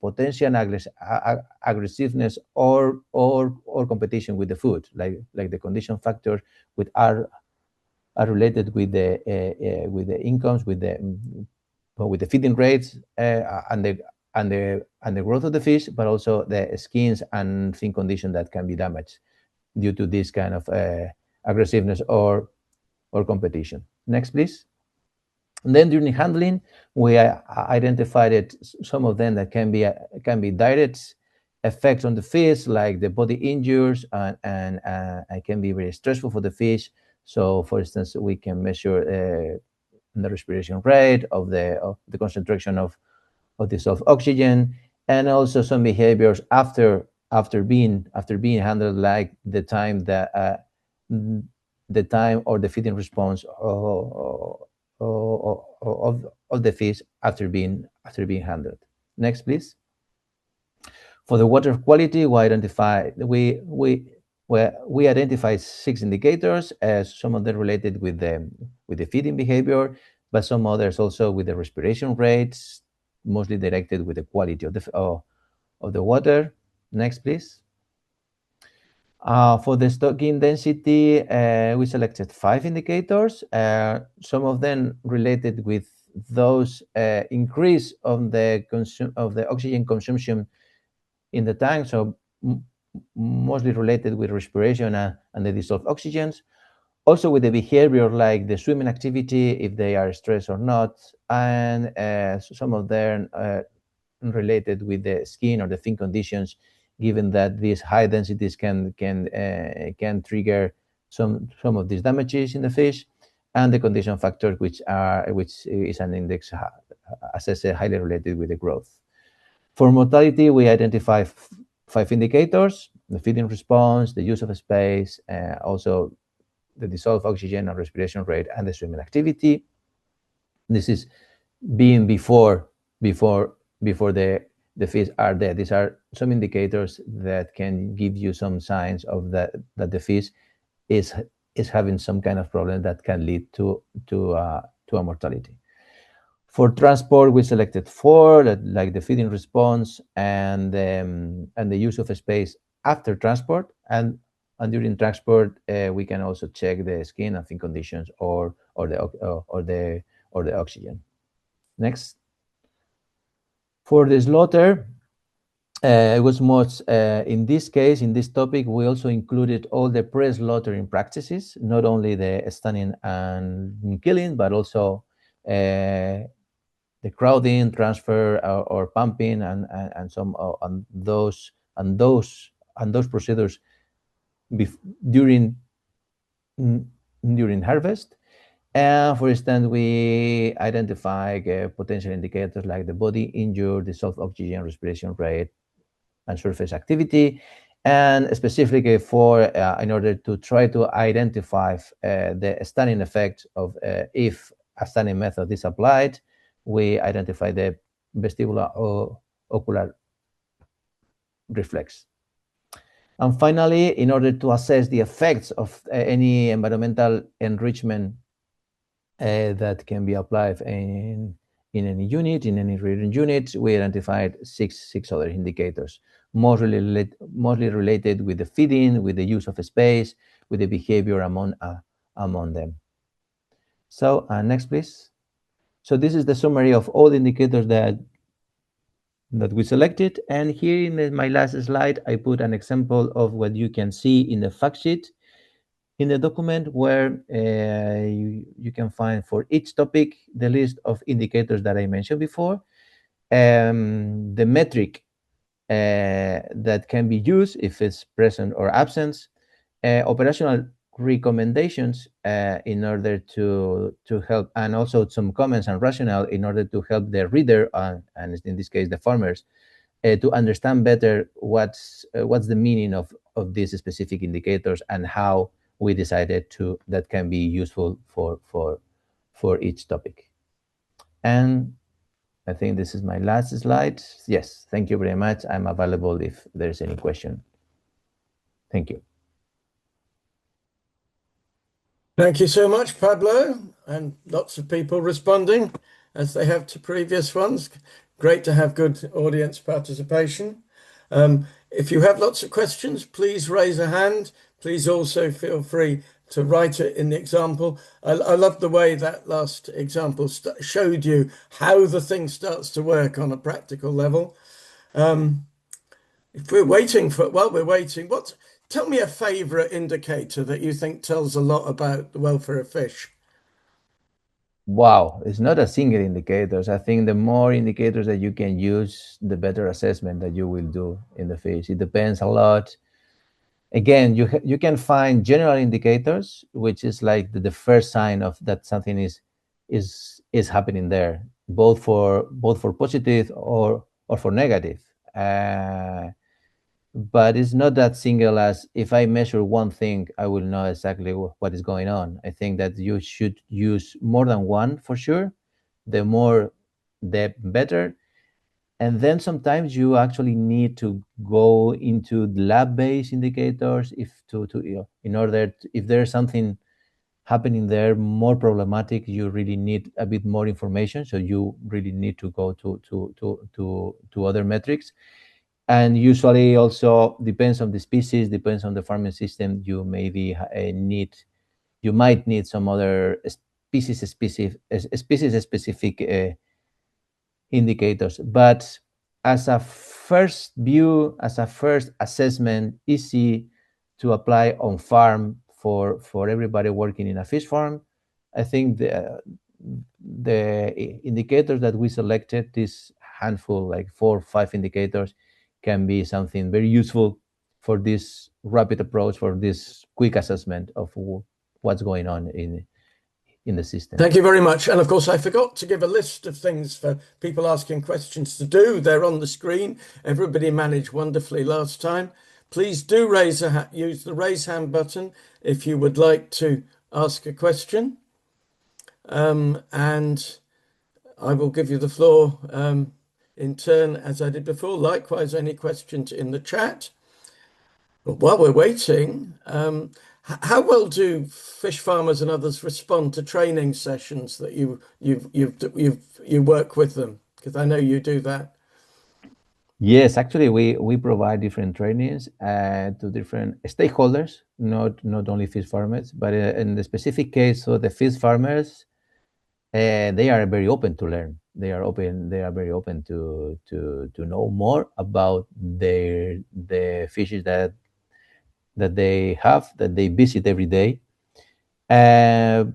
potential aggressiveness or competition with the food, like the condition factors which are related with the incomes, with the feeding rates, and the growth of the fish, but also the skins and fin condition that can be damaged due to this kind of aggressiveness or competition. Next, please. And then during handling, we identified some of them that can be direct effects on the fish, like the body injuries, and can be very stressful for the fish. So, for instance, we can measure the respiration rate of the concentration of dissolved oxygen, and also some behaviors after being handled, like the time or the feeding response of the fish after being handled. Next, please. For the water quality, we identified 6 indicators, as some of them related with the feeding behavior, but some others also with the respiration rates, mostly directed with the quality of the water. Next, please. For the stocking density, we selected 5 indicators, some of them related with those increase of the oxygen consumption in the tank, so mostly related with respiration and the dissolved oxygens. Also with the behavior, like the swimming activity, if they are stressed or not, and some of them related with the skin or the fin conditions, given that these high densities can trigger some of these damages in the fish, and the condition factor, which is an index, as I said, highly related with the growth. For mortality, we identify 5 indicators: the feeding response, the use of space, also the dissolved oxygen and respiration rate, and the swimming activity. This is being before the fish are dead. These are some indicators that can give you some signs of that the fish is having some kind of problem that can lead to a mortality. For transport, we selected 4, like the feeding response and the use of space after transport, and during transport we can also check the skin and fin conditions or the oxygen. Next. For the slaughter, it was most in this case, in this topic, we also included all the pre-slaughtering practices, not only the stunning and killing, but also the crowding, transfer, or pumping, and some and those procedures during harvest. And for instance, we identify potential indicators like the body injury, dissolved oxygen, respiration rate, and surface activity, and specifically for in order to try to identify the stunning effect of if a stunning method is applied, we identify the vestibular or ocular reflex. And finally, in order to assess the effects of any environmental enrichment that can be applied in any unit, in any rearing unit, we identified six other indicators, mostly related with the feeding, with the use of space, with the behavior among them. So next, please. So this is the summary of all the indicators that we selected. And here in my last slide, I put an example of what you can see in the fact sheet in the document, where you can find for each topic the list of indicators that I mentioned before, the metric that can be used if it's present or absent, operational recommendations in order to help, and also some comments and rationale in order to help the reader and in this case the farmers to understand better what's the meaning of these specific indicators and how we decided that can be useful for each topic. And I think this is my last slide. Yes, thank you very much. I'm available if there's any question. Thank you. Thank you so much, Pablo, and lots of people responding as they have to previous ones. Great to have good audience participation. If you have lots of questions, please raise a hand. Please also feel free to write it in the example. I love the way that last example showed you how the thing starts to work on a practical level. If we're waiting, tell me a favorite indicator that you think tells a lot about the welfare of fish. Wow, it's not a single indicators. I think the more indicators that you can use, the better assessment that you will do in the fish. It depends a lot. Again, you can find general indicators, which is like the first sign of that something is happening there, both for positive or for negative. But it's not that single as if I measure one thing, I will know exactly what is going on. I think that you should use more than one for sure. The more, the better. And then sometimes you actually need to go into lab-based indicators in order to, if there's something happening there more problematic, you really need a bit more information. So you really need to go to other metrics. And usually also depends on the species, depends on the farming system. You maybe you might need some other species-specific indicators. But as a first view, as a first assessment, easy to apply on farm for everybody working in a fish farm, I think the indicators that we selected, this handful, like 4 or 5 indicators, can be something very useful for this rapid approach, for this quick assessment of what's going on in the system. Thank you very much. And of course, I forgot to give a list of things for people asking questions to do. They're on the screen. Everybody managed wonderfully last time. Please do use the raise hand button if you would like to ask a question. And I will give you the floor in turn, as I did before. Likewise, any questions in the chat. But while we're waiting, How well do fish farmers and others respond to training sessions that you work with them? Because I know you do that. Yes, actually, we provide different trainings to different stakeholders, not only fish farmers, but in the specific case of the fish farmers, they are very open to learn. They are very open to know more about the fishes that they visit every day. And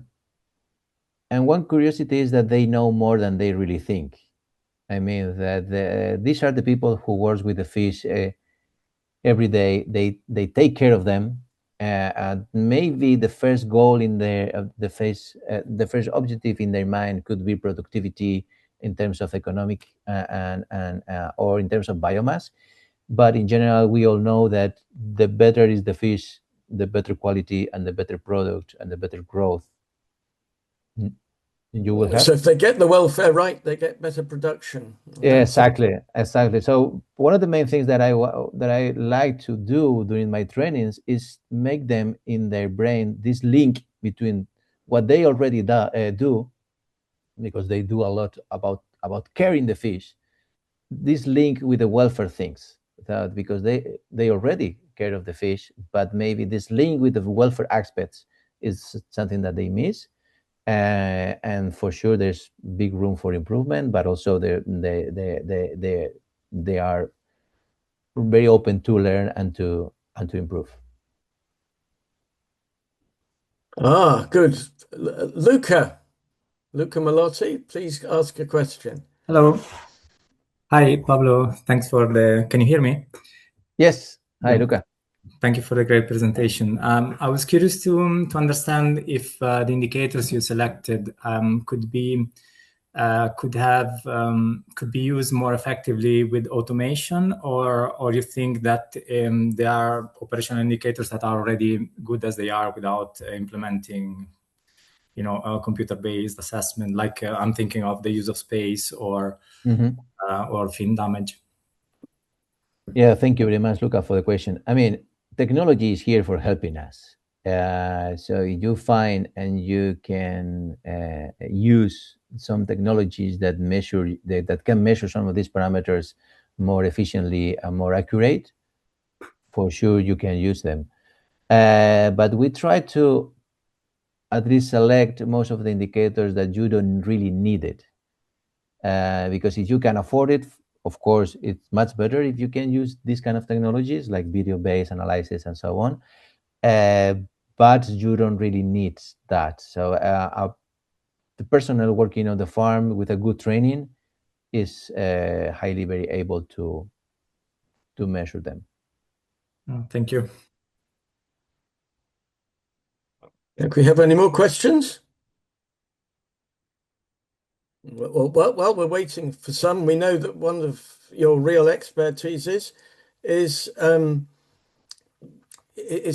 one curiosity is that they know more than they really think. I mean that these are the people who work with the fish every day. They take care of them. And maybe the first goal in the first objective in their mind could be productivity in terms of economic and or in terms of biomass. But in general, we all know that the better is the fish, the better quality and the better product and the better growth you will have. So if they get the welfare right, they get better production. Yeah, exactly. So one of the main things that I like to do during my trainings is make them in their brain this link between what they already do, because they do a lot about caring the fish. This link with the welfare things, that because they already care of the fish, but maybe this link with the welfare aspects is something that they miss. And for sure there's big room for improvement, but also they are very open to learn and to improve. Good. Luca Malotti, please ask a question. Hello. Hi, Pablo. Thanks for can you hear me? Yes. Hi, Luca. Thank you for the great presentation. I was curious to understand if the indicators you selected could be used more effectively with automation, or you think that there are operational indicators that are already good as they are without implementing, a computer-based assessment? Like I'm thinking of the use of space or fin damage. Yeah, thank you very much, Luca, for the question. I mean, technology is here for helping us. So you find and you can use some technologies that can measure some of these parameters more efficiently and more accurate. For sure, you can use them. But we try to at least select most of the indicators that you don't really need it. Because if you can afford it, of course, it's much better if you can use these kind of technologies like video-based analysis and so on. But you don't really need that. So the personnel working on the farm with a good training is highly very able to measure them. Thank you. Do we have any more questions? Well, while we're waiting for some, we know that one of your real expertises is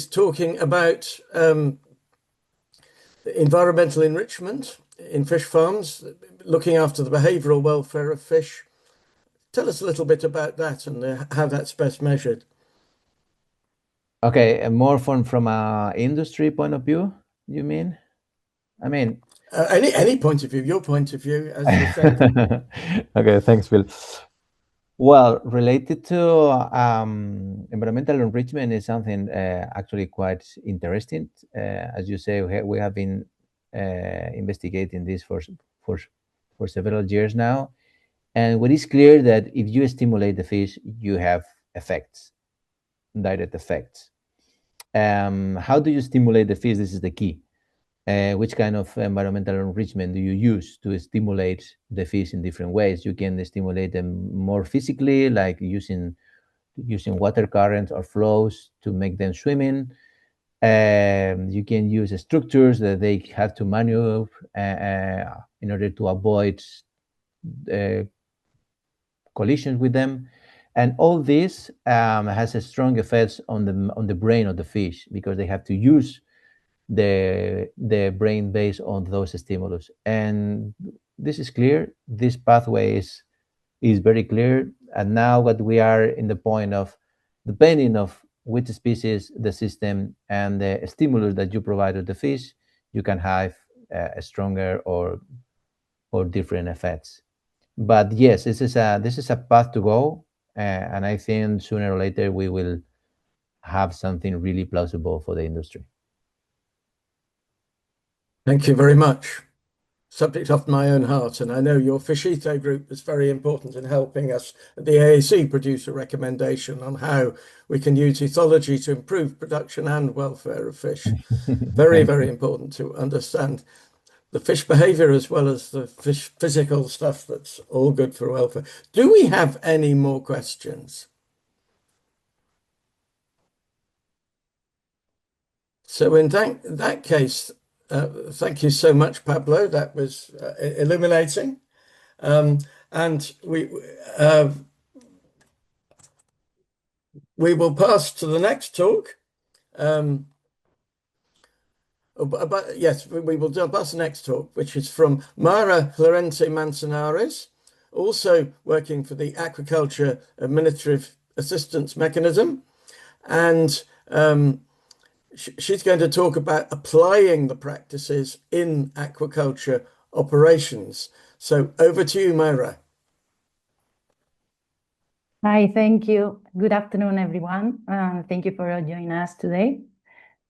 talking about environmental enrichment in fish farms, looking after the behavioural welfare of fish. Tell us a little bit about that and how that's best measured. Okay, and more from a industry point of view, you mean? I mean, any point of view, your point of view, as you said. Okay, thanks, Phil. Well, related to environmental enrichment is something actually quite interesting. As you say, we have been investigating this for several years now. And what is clear that if you stimulate the fish, you have effects, direct effects. How do you stimulate the fish? This is the key. Which kind of environmental enrichment do you use to stimulate the fish in different ways? You can stimulate them more physically, like using water currents or flows to make them swimming. You can use structures that they have to maneuver in order to avoid collisions with them. And all this has a strong effect on the brain of the fish, because they have to use the brain based on those stimulus. And this is clear. This pathway is very clear. And now what we are in the point of, depending of which species, the system, and the stimulus that you provide to the fish, you can have a stronger or different effects. But yes, this is a path to go, and I think sooner or later we will have something really plausible for the industry. Thank you very much. Subject off my own heart, and I know your Fishito group is very important in helping us at the AAC produce a recommendation on how we can use ethology to improve production and welfare of fish. Very, very important to understand the fish behavior as well as the fish physical stuff that's all good for welfare. Do we have any more questions? So in that case, thank you so much, Pablo. That was illuminating. And we will pass to the next talk. But yes, we will pass the next talk, which is from Mara Florente Manzanares, also working for the Aquaculture Administrative Assistance Mechanism. And she's going to talk about applying the practices in aquaculture operations. So over to you, Myra. Hi, thank you. Good afternoon, everyone. Thank you for joining us today.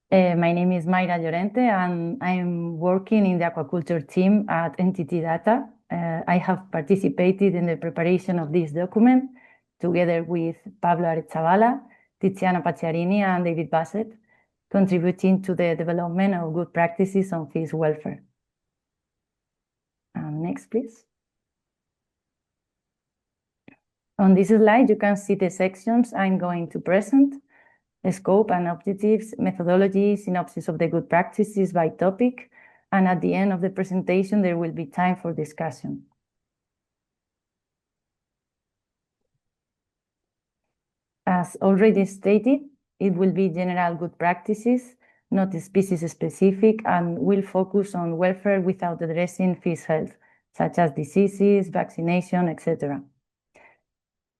My name is Mayra Llorente, and I'm working in the aquaculture team at NTT Data. I have participated in the preparation of this document together with Pablo Arechavala, Tiziana Pacciarini, and David Bassett, contributing to the development of good practices on fish welfare. Next, please. On this slide, you can see the sections I'm going to present: the scope and objectives, methodology, synopsis of the good practices by topic, and at the end of the presentation, there will be time for discussion. As already stated, it will be general good practices, not species specific, and will focus on welfare without addressing fish health, such as diseases, vaccination, etc.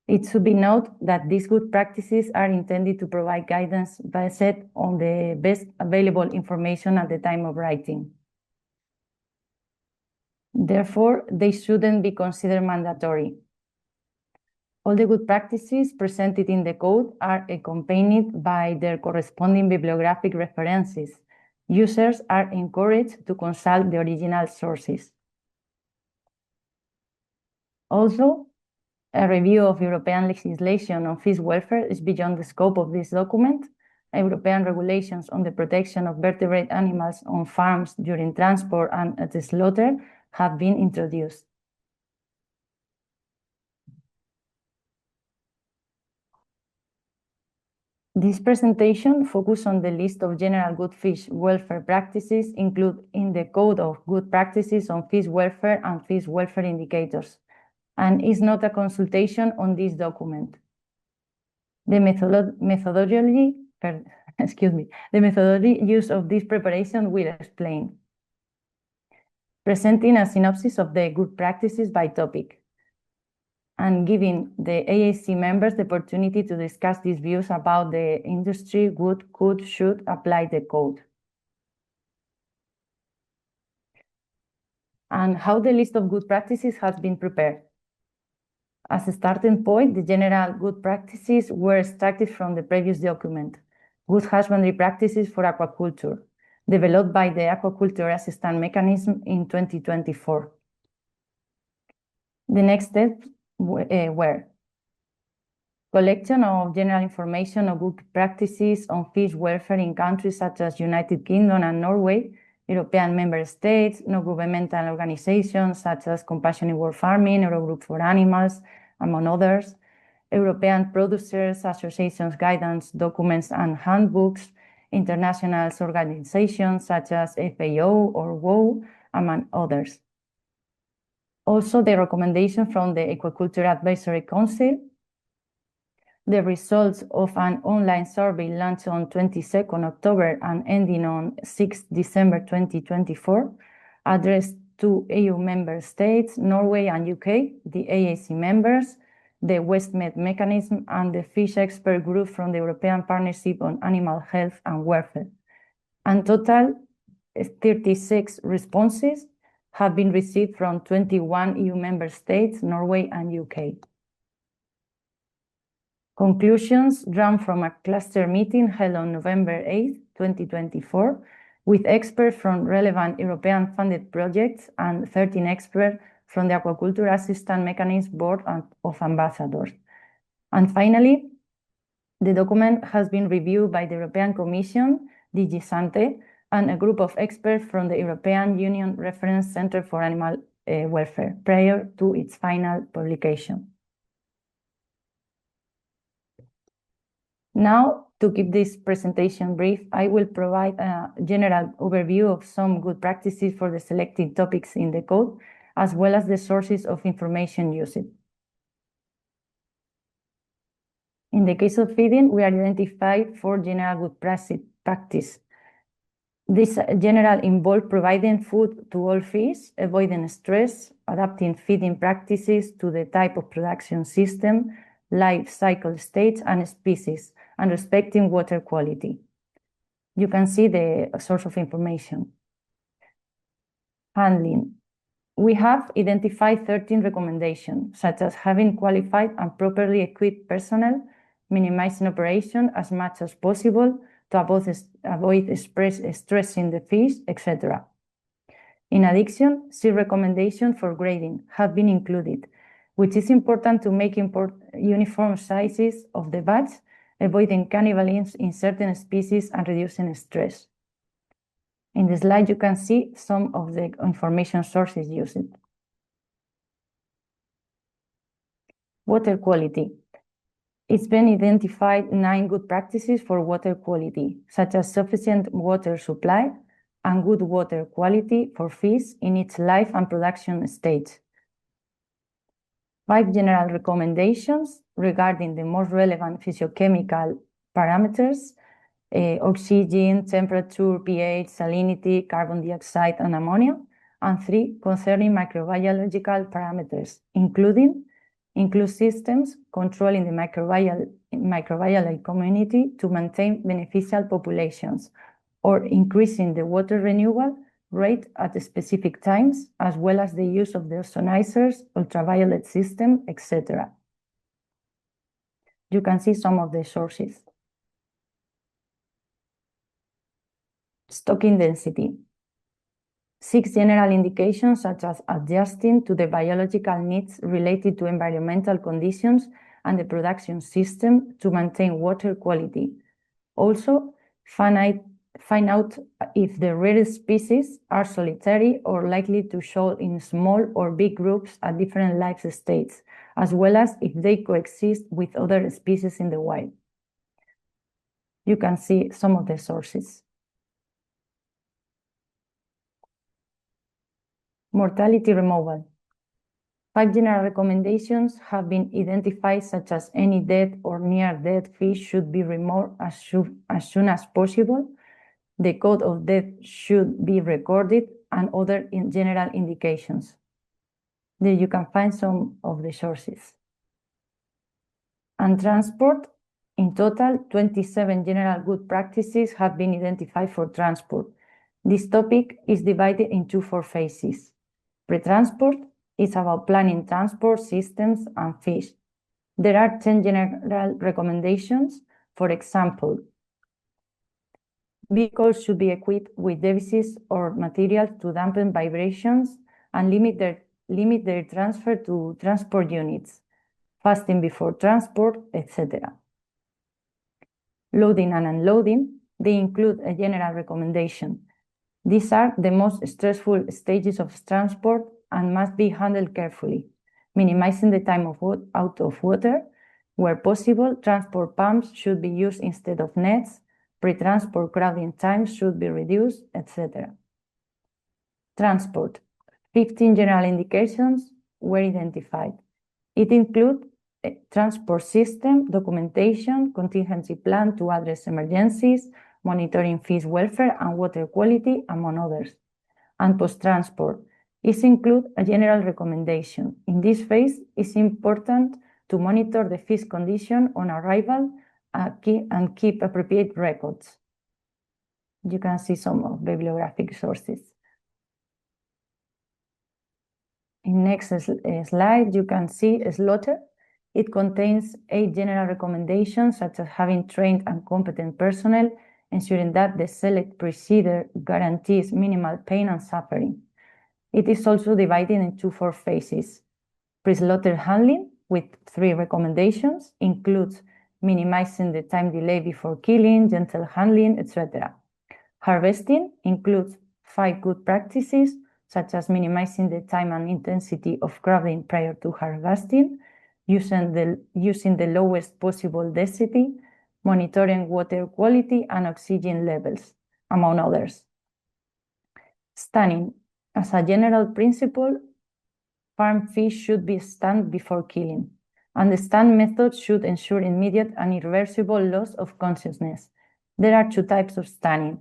It should be noted that these good practices are intended to provide guidance based on the best available information at the time of writing. Therefore, they shouldn't be considered mandatory. All the good practices presented in the code are accompanied by their corresponding bibliographic references. Users are encouraged to consult the original sources. Also, a review of European legislation on fish welfare is beyond the scope of this document. European regulations on the protection of vertebrate animals on farms during transport and at the slaughter have been introduced. This presentation focuses on the list of general good fish welfare practices included in the Code of Good Practices on Fish Welfare and Fish Welfare Indicators, and is not a consultation on this document. The methodology used of this preparation will explain. Presenting a synopsis of the good practices by topic, and giving the AAC members the opportunity to discuss these views about the industry would, could, should apply the code. And how the list of good practices has been prepared. As a starting point, the general good practices were extracted from the previous document, Good Husbandry Practices for Aquaculture, developed by the Aquaculture Assistance Mechanism in 2024. The next steps were collection of general information on good practices on fish welfare in countries such as United Kingdom and Norway, European member states, non-governmental organizations such as Compassionate World Farming, Eurogroup for Animals, among others, European Producers Associations guidance documents and handbooks, international organizations such as FAO or WOW, among others. Also, the recommendation from the Aquaculture Advisory Council, the results of an online survey launched on 22nd October and ending on 6 December 2024, addressed to EU member states, Norway and UK, the AAC members, the WestMed mechanism, and the fish expert group from the European Partnership on Animal Health and Welfare. And total 36 responses have been received from 21 EU member states, Norway and UK. Conclusions drawn from a cluster meeting held on November 8, 2024, with experts from relevant European funded projects and 13 experts from the Aquaculture Assistance Mechanism Board of Ambassadors. And finally, the document has been reviewed by the European Commission, DG Sante, and a group of experts from the European Union Reference Center for Animal Welfare prior to its final publication. Now, to keep this presentation brief, I will provide a general overview of some good practices for the selected topics in the code, as well as the sources of information used. In the case of feeding, we identified 4 general good practices. This general involve providing food to all fish, avoiding stress, adapting feeding practices to the type of production system, life cycle stage and species, and respecting water quality. You can see the source of information. Handling. We have identified 13 recommendations, such as having qualified and properly equipped personnel, minimizing operation as much as possible to avoid stressing the fish, etc. In addition, 6 recommendations for grading have been included, which is important to make uniform sizes of the batch, avoiding cannibalism in certain species and reducing stress. In the slide, you can see some of the information sources used. Water quality. It's been identified 9 good practices for water quality, such as sufficient water supply and good water quality for fish in its life and production stage. 5 general recommendations regarding the most relevant physiochemical parameters, oxygen, temperature, pH, salinity, carbon dioxide, and ammonia, and 3 concerning microbiological parameters, including include systems controlling the microbial community to maintain beneficial populations, or increasing the water renewal rate at specific times, as well as the use of the ozonizers, ultraviolet system, etc. You can see some of the sources. Stocking density. 6 general indications, such as adjusting to the biological needs related to environmental conditions and the production system to maintain water quality. Also, find out if the rare species are solitary or likely to show in small or big groups at different life stages, as well as if they coexist with other species in the wild. You can see some of the sources. Mortality removal. 5 general recommendations have been identified, such as any dead or near dead fish should be removed as soon as possible. The code of death should be recorded, and other general indications. There you can find some of the sources. And transport. In total, 27 general good practices have been identified for transport. This topic is divided into 4 phases. Pre-transport is about planning transport systems and fish. There are 10 general recommendations. For example, vehicles should be equipped with devices or materials to dampen vibrations and limit their transfer to transport units, fasting before transport, etc. Loading and unloading, they include a general recommendation. These are the most stressful stages of transport and must be handled carefully, minimizing the time out of water. Where possible, transport pumps should be used instead of nets. Pre-transport crowding times should be reduced, etc. Transport. 15 general indications were identified. It includes a transport system, documentation, contingency plan to address emergencies, monitoring fish welfare and water quality, among others. And post-transport. It includes a general recommendation. In this phase, it's important to monitor the fish condition on arrival and keep appropriate records. You can see some of bibliographic sources. In next slide, you can see a slaughter. It contains 8 general recommendations, such as having trained and competent personnel, ensuring that the select procedure guarantees minimal pain and suffering. It is also divided into 4 phases. Pre-slaughter handling, with 3 recommendations, includes minimizing the time delay before killing, gentle handling, etc. Harvesting includes 5 good practices, such as minimizing the time and intensity of crowding prior to harvesting, using the lowest possible density, monitoring water quality and oxygen levels, among others. Stunning. As a general principle, farm fish should be stunned before killing, and the stun method should ensure immediate and irreversible loss of consciousness. There are 2 types of stunning.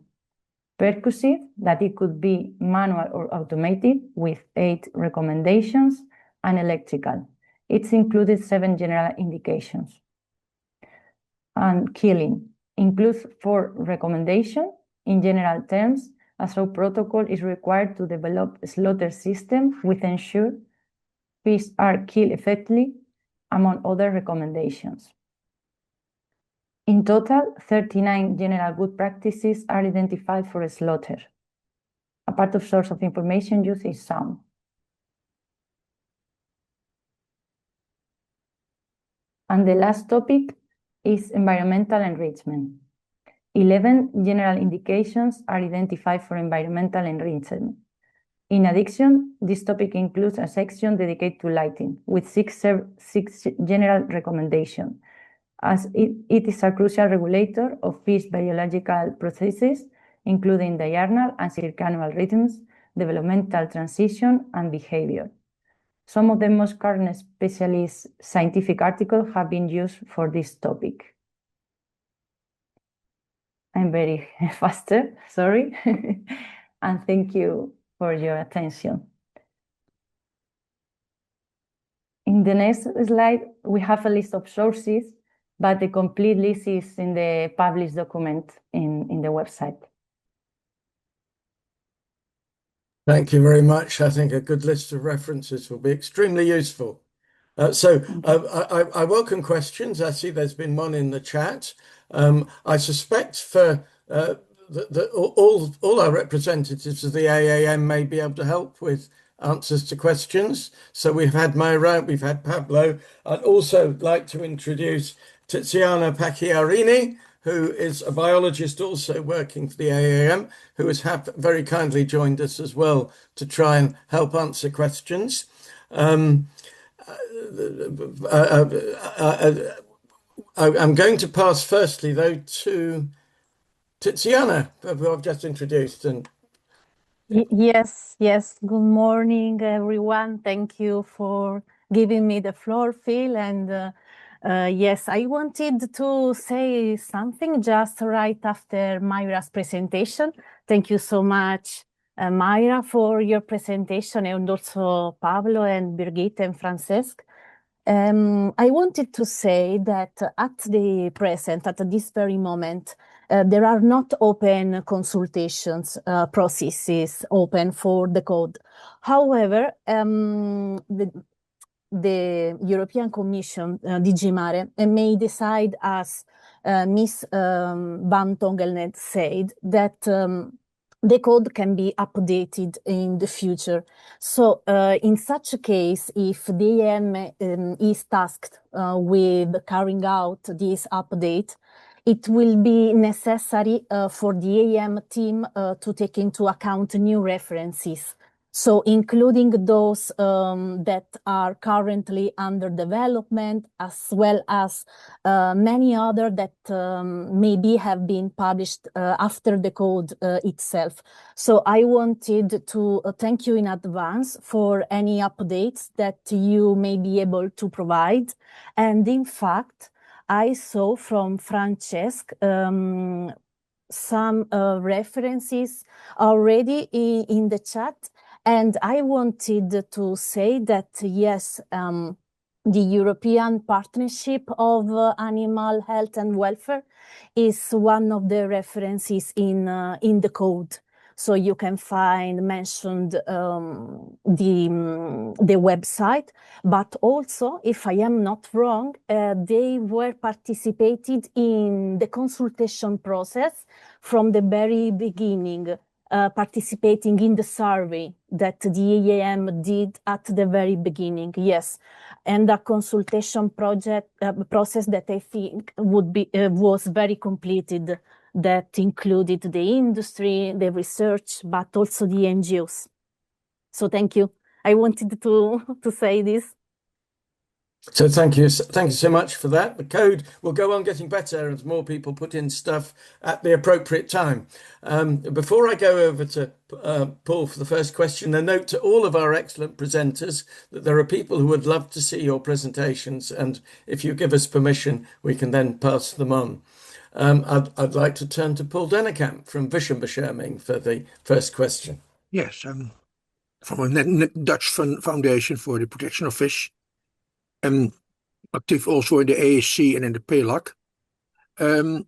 Percussive, that it could be manual or automated, with 8 recommendations, and electrical. It's included 7 general indications. And killing includes 4 recommendations. In general terms, a SOP protocol is required to develop a slaughter system which ensure fish are killed effectively, among other recommendations. In total, 39 general good practices are identified for a slaughter. A part of source of information use is sound. And the last topic is environmental enrichment. 11 general indications are identified for environmental enrichment. In addition, this topic includes a section dedicated to lighting, with 6 general recommendations, as it is a crucial regulator of fish biological processes, including diurnal and circannual rhythms, developmental transition, and behavior. Some of the most current specialist scientific articles have been used for this topic. I'm very faster, sorry. And thank you for your attention. In the next slide, we have a list of sources, but the complete list is in the published document in the website. Thank you very much. I think a good list of references will be extremely useful. I welcome questions. I see there's been one in the chat. I suspect for all our representatives of the AAM may be able to help with answers to questions. So we've had Mayra, we've had Pablo. I'd also like to introduce Tiziana Pacchiarini, who is a biologist also working for the AAM, who has very kindly joined us as well to try and help answer questions. I'm going to pass firstly, though, to Tiziana, who I've just introduced. Yes. Good morning, everyone. Thank you for giving me the floor, Phil. And yes, I wanted to say something just right after Mayra's presentation. Thank you so much, Mayra, for your presentation, and also Pablo and Birgitte and Francesc. I wanted to say that at the present, at this very moment, there are not open consultations processes open for the code. However, the European Commission, DG Mare, may decide, as Ms. Van Tongelen said, that the code can be updated in the future. So in such a case, if the EAM is tasked with carrying out this update, it will be necessary for the EAM team to take into account new references. So including those that are currently under development, as well as many other that maybe have been published after the code itself. So I wanted to thank you in advance for any updates that you may be able to provide. And in fact, I saw from Francesc some references already in the chat. And I wanted to say that, yes, the European Partnership of Animal Health and Welfare is one of the references in the code. So you can find mentioned the website, but also, if I am not wrong, they were participated in the consultation process from the very beginning, participating in the survey that the EAM did at the very beginning, yes. And a consultation process that I think was very completed, that included the industry, the research, but also the NGOs. So thank you. I wanted to say this. So thank you so much for that. The code will go on getting better as more people put in stuff at the appropriate time. Before I go over to Paul for the first question, a note to all of our excellent presenters that there are people who would love to see your presentations, and if you give us permission, we can then pass them on. I'd like to turn to Paul Dennekamp from Vissenbescherming for the first question. Yes, from a Dutch Foundation for the Protection of Fish. Active also in the AAC and in the PELAC. I'm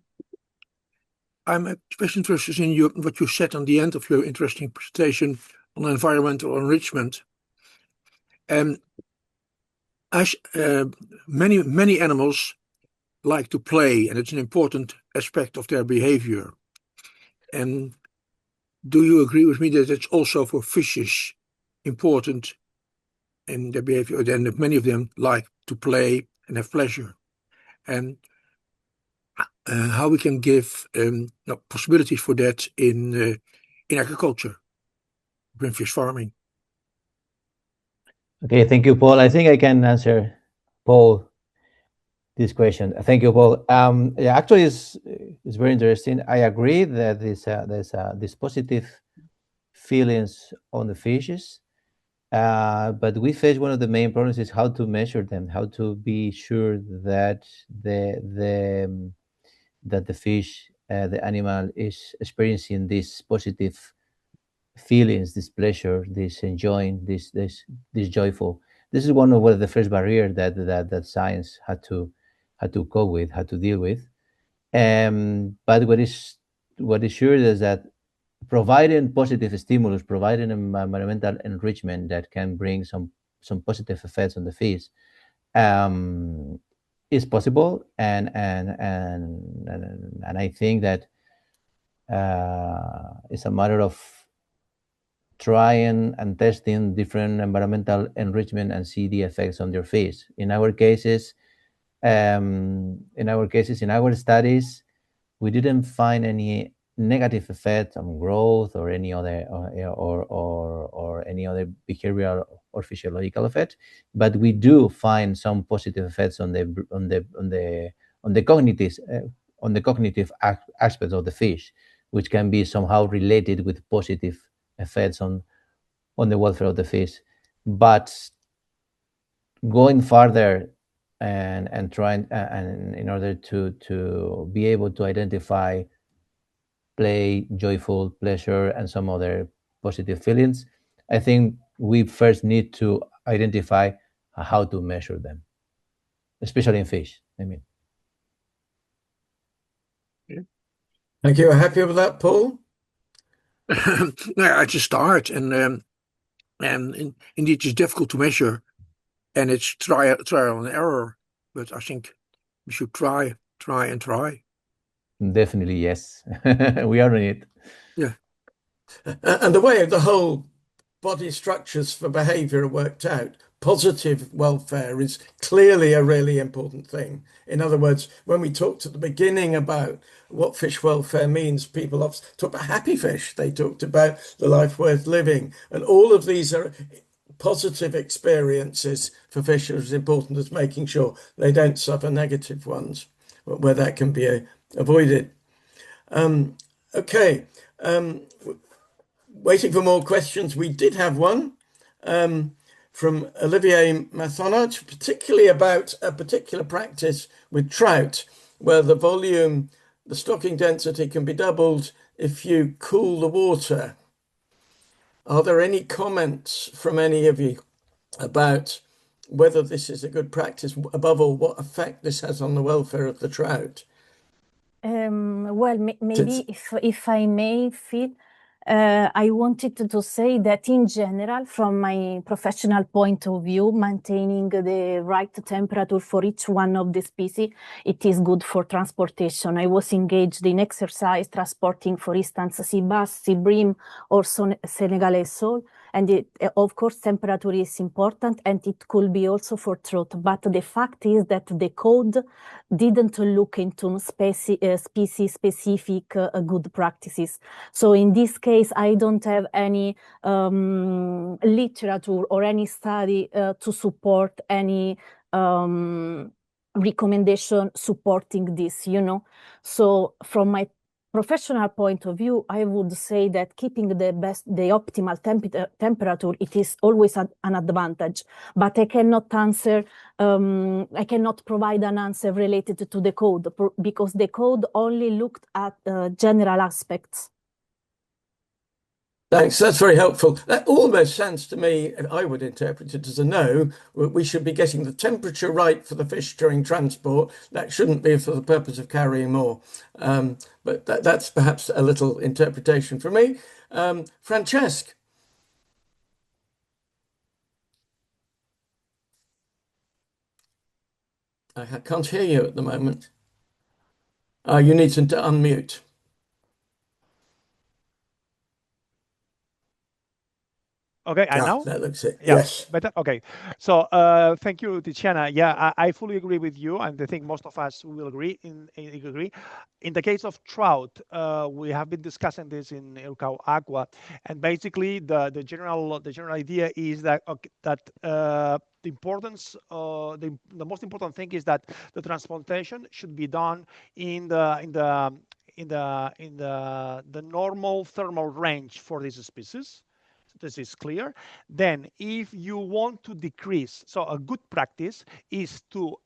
especially interested in what you said on the end of your interesting presentation on environmental enrichment. As many animals like to play, and it's an important aspect of their behavior. And do you agree with me that it's also for fishes important in their behavior? Then many of them like to play and have pleasure, and how we can give possibilities for that in agriculture, in fish farming. Okay, thank you, Paul. I think I can answer Paul this question. Thank you, Paul. Yeah, actually, it's very interesting. I agree that there's this positive feelings on the fishes, but we face one of the main problems is how to measure them, how to be sure that the fish, the animal, is experiencing these positive feelings, this pleasure, this enjoying, this joyful. This is one of the first barriers that science had to cope with, had to deal with. But what is sure is that providing positive stimulus, providing environmental enrichment that can bring some positive effects on the fish, is possible, and I think that it's a matter of trying and testing different environmental enrichment and see the effects on their fish. In our cases, in our studies, we didn't find any negative effect on growth or any other or any other behavioral or physiological effect, but we do find some positive effects on the cognitive aspects of the fish, which can be somehow related with positive effects on the welfare of the fish. But going further and trying and in order to be able to identify play, joyful, pleasure, and some other positive feelings, I think we first need to identify how to measure them, especially in fish, I mean. Thank you. Happy with that, Paul? I just start, and indeed it's difficult to measure, and it's trial and error. But I think we should try. Definitely, yes. We are in it. Yeah. And the way the whole body structures for behavior are worked out, positive welfare is clearly a really important thing. In other words, when we talked at the beginning about what fish welfare means, people often talk about happy fish. They talked about the life worth living. And all of these are positive experiences for fish as important as making sure they don't suffer negative ones, where that can be avoided. Okay. Waiting for more questions. We did have one from Olivier Mathonat, particularly about a particular practice with trout, where the volume, the stocking density can be doubled if you cool the water. Are there any comments from any of you about whether this is a good practice, above all, what effect this has on the welfare of the trout. Well, maybe if I may, Phil, I wanted to say that in general, from my professional point of view, maintaining the right temperature for each one of the species, it is good for transportation. I was engaged in exercise transporting, for instance, sea bass, sea bream, or Senegalese sole. And of course, temperature is important, and it could be also for trout. But the fact is that the code didn't look into species-specific good practices. So in this case, I don't have any literature or any study to support any recommendation supporting this, you know. So from my professional point of view, I would say that keeping the optimal temperature, it is always an advantage. But I cannot answer, I cannot provide an answer related to the code because the code only looked at general aspects. Thanks, that's very helpful. That almost sounds to me, I would interpret it as a no. We should be getting the temperature right for the fish during transport. That shouldn't be for the purpose of carrying more. But that's perhaps a little interpretation for me. Francesc. I can't hear you at the moment. You need to unmute. Okay, I know. That looks it. Yeah, yes. better. Okay, so thank you, Tiziana. Yeah, I fully agree with you, and I think most of us will agree. In the case of trout, we have been discussing this in EURCAW-Aqua, and basically the general idea is that the importance, the most important thing is that the transplantation should be done in the normal thermal range for this species. This is clear. Then if you want to decrease, so a good practice is to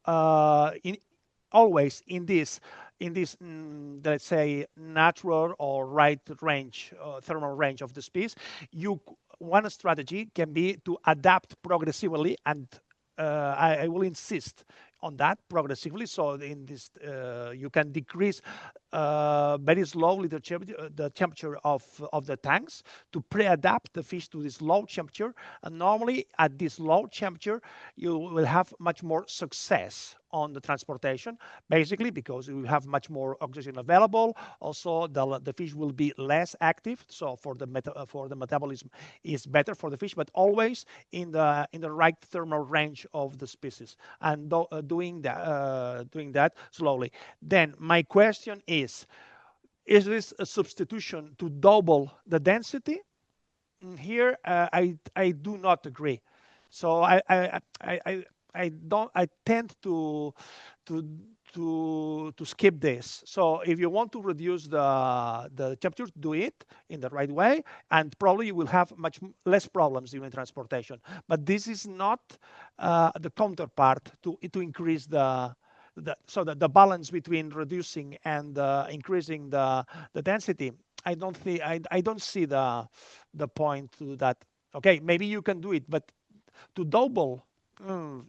always in this let's say natural or right range, thermal range of the species, one strategy can be to adapt progressively, and I will insist on that progressively. So in this, you can decrease very slowly the temperature of the tanks to pre-adapt the fish to this low temperature. And normally at this low temperature, you will have much more success on the transportation, basically because you have much more oxygen available. Also, the fish will be less active, so for the metabolism is better for the fish, but always in the right thermal range of the species, and doing that slowly. Then my question is this a substitution to double the density? Here, I do not agree. So I tend to skip this. So if you want to reduce the temperature, do it in the right way, and probably you will have much less problems during transportation. But this is not the counterpart to increase the balance between reducing and increasing the density. I don't see the point to that. Okay, maybe you can do it, but to double,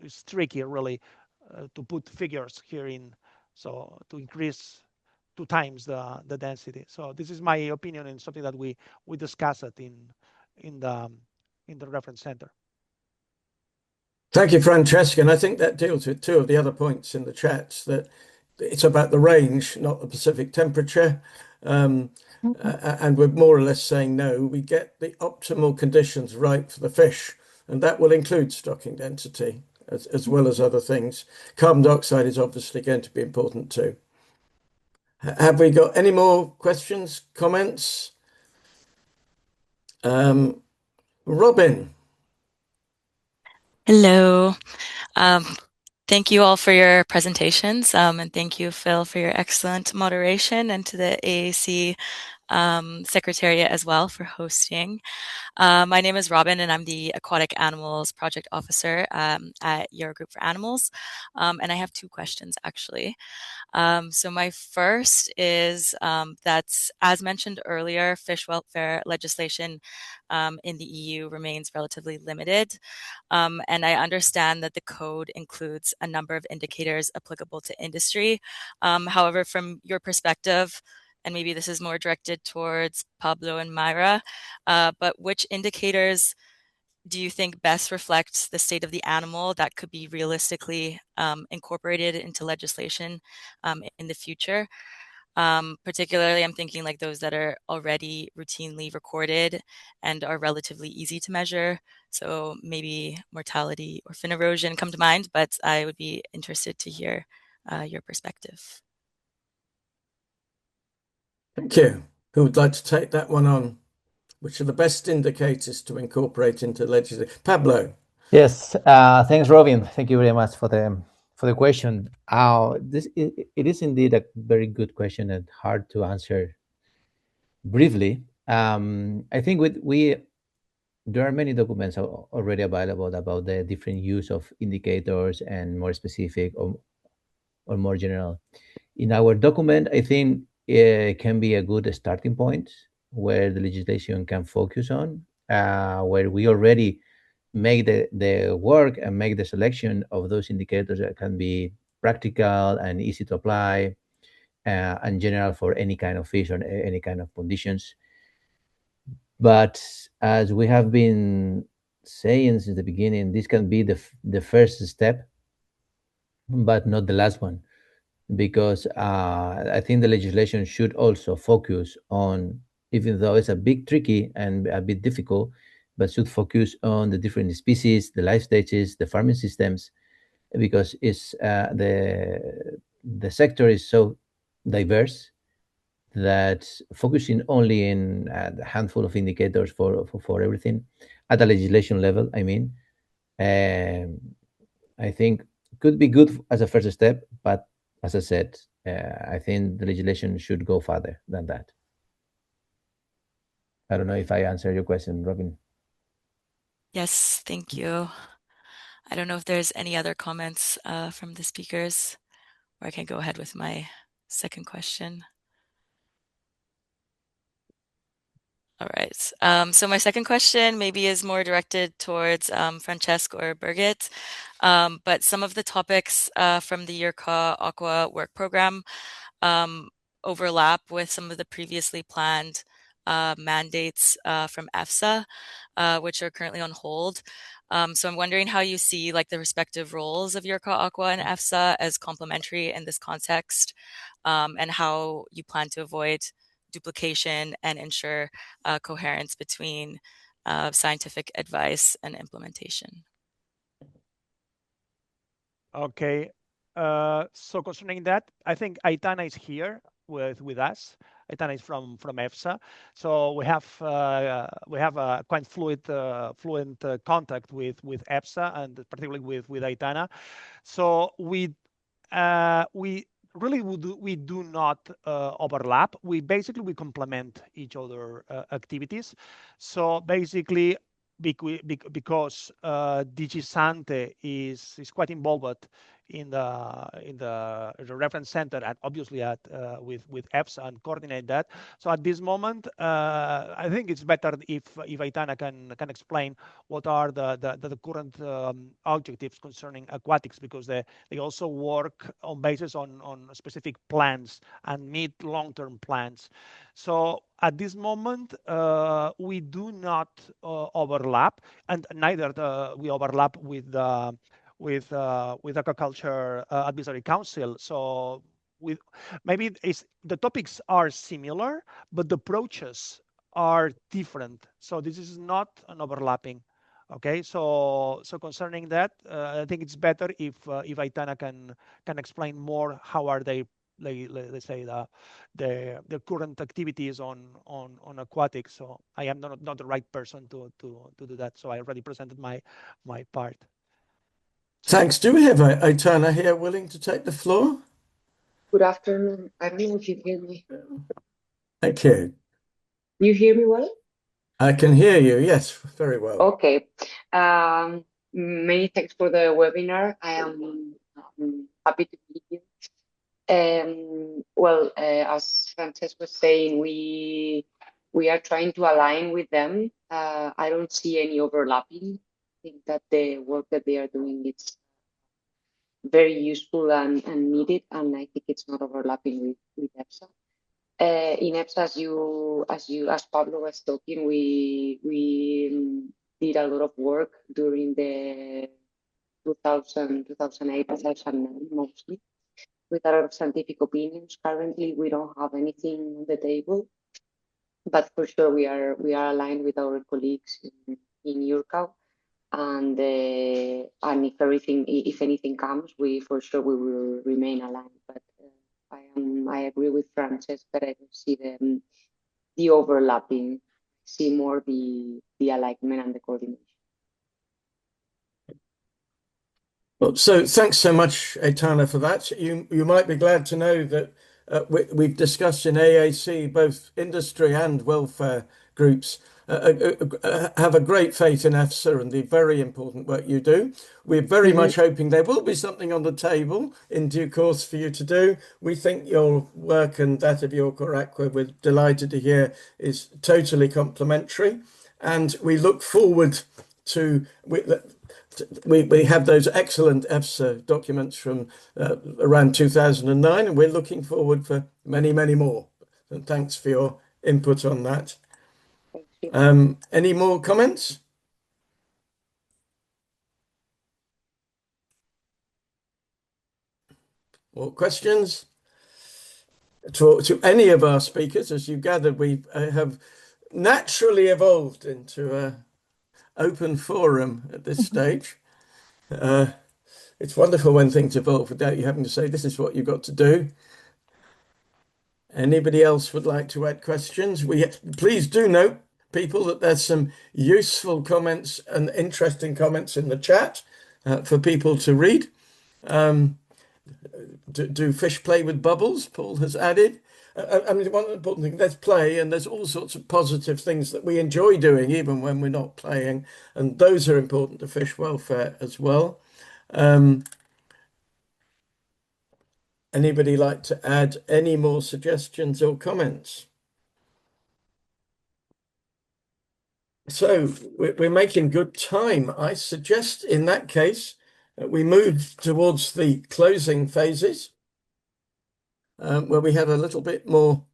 it's tricky really to put figures here in, so to increase 2 times the density. So this is my opinion and something that we discussed it in the reference center. Thank you, Francesca. And I think that deals with 2 of the other points in the chats, that it's about the range, not the specific temperature. And we're more or less saying, no, we get the optimal conditions right for the fish. And that will include stocking density as well as other things. Carbon dioxide is obviously going to be important too. Have we got any more questions, comments? Robin. Hello. Thank you all for your presentations, and thank you, Phil, for your excellent moderation, and to the AAC Secretariat as well for hosting. My name is Robin, and I'm the Aquatic Animals Project Officer at EURCAW for Animals. And I have two questions, actually. So my first is that, as mentioned earlier, fish welfare legislation in the EU remains relatively limited. And I understand that the code includes a number of indicators applicable to industry. However, from your perspective, and maybe this is more directed towards Pablo and Myra, but which indicators do you think best reflects the state of the animal that could be realistically incorporated into legislation in the future? Particularly, I'm thinking like those that are already routinely recorded and are relatively easy to measure. So maybe mortality or fin erosion come to mind, but I would be interested to hear your perspective. Thank you. Who would like to take that one on? Which are the best indicators to incorporate into legislation? Pablo. Yes, thanks, Robin. Thank you very much for the question. It is indeed a very good question and hard to answer briefly. I think there are many documents already available about the different use of indicators and more specific or more general. In our document, I think it can be a good starting point where the legislation can focus on, where we already make the work and make the selection of those indicators that can be practical and easy to apply and general for any kind of fish or any kind of conditions. But as we have been saying since the beginning, this can be the first step, but not the last one, because I think the legislation should also focus on, even though it's a bit tricky and a bit difficult, but should focus on the different species, the life stages, the farming systems, because it's the sector is so diverse that focusing only in a handful of indicators for everything at a legislation level, I mean, I think could be good as a first step, but as I said, I think the legislation should go further than that. I don't know if I answered your question, Robin. Yes, thank you. I don't know if there's any other comments from the speakers, or I can go ahead with my second question. All right. So my second question maybe is more directed towards Francesc or Birgit, but some of the topics from the EURCAW-Aqua work program overlap with some of the previously planned mandates from EFSA, which are currently on hold. So I'm wondering how you see like the respective roles of EURCAW-Aqua and EFSA as complementary in this context, and how you plan to avoid duplication and ensure coherence between scientific advice and implementation. Okay. So concerning that, I think Aitana is here with us. Aitana is from EFSA, so we have a quite fluent contact with EFSA and particularly with Aitana. So we really we do not overlap. We complement each other activities. So basically, because DG Sante is quite involved in the reference center and obviously with EFSA and coordinate that. So at this moment, I think it's better if Aitana can explain what are the current objectives concerning aquatics, because they also work on basis on specific plans and mid-long-term plans. So at this moment, we do not overlap, and neither we overlap with Aquaculture Advisory Council. So maybe the topics are similar, but the approaches are different. So this is not an overlapping. Okay, so concerning that, I think it's better if Aitana can explain more how are they, let's say, the current activities on aquatics. So I am not the right person to do that. So I already presented my part. Thanks. Do we have Aitana here willing to take the floor? Good afternoon. I mean, if you hear me. Thank you. You hear me well? I can hear you, yes, very well. Okay. Many thanks for the webinar. I am happy to be here. Well, as Francesc was saying, we are trying to align with them. I don't see any overlapping. I think that the work that they are doing is very useful and needed, and I think it's not overlapping with EFSA. In EFSA, as Pablo was talking, we did a lot of work during the 2008, 2009 mostly, with a lot of scientific opinions. Currently, we don't have anything on the table, but for sure we are aligned with our colleagues in EURCAW, and if anything comes, we will remain aligned. But I agree with Francesc that I don't see the overlapping, see more the alignment and the coordination. Well, so thanks so much, Aitana, for that. You might be glad to know that we've discussed in AAC, both industry and welfare groups have a great faith in EFSA and the very important work you do. We're very much hoping there will be something on the table in due course for you to do. We think your work and that of EURCAW-Aqua, we're delighted to hear, is totally complementary. And we look forward to... We have those excellent EFSA documents from around 2009, and we're looking forward for many, many more. And thanks for your input on that. Any more comments? Or questions? To any of our speakers, as you gathered, we have naturally evolved into an open forum at this stage. It's wonderful when things evolve without you having to say, this is what you've got to do. Anybody else would like to add questions? Please do note, people, that there's some useful comments and interesting comments in the chat for people to read. Do fish play with bubbles? Paul has added. I mean, one important thing, there's play, and there's all sorts of positive things that we enjoy doing, even when we're not playing. And those are important to fish welfare as well. Anybody like to add any more suggestions or comments? So we're making good time. I suggest in that case we move towards the closing phases, where we have a little bit more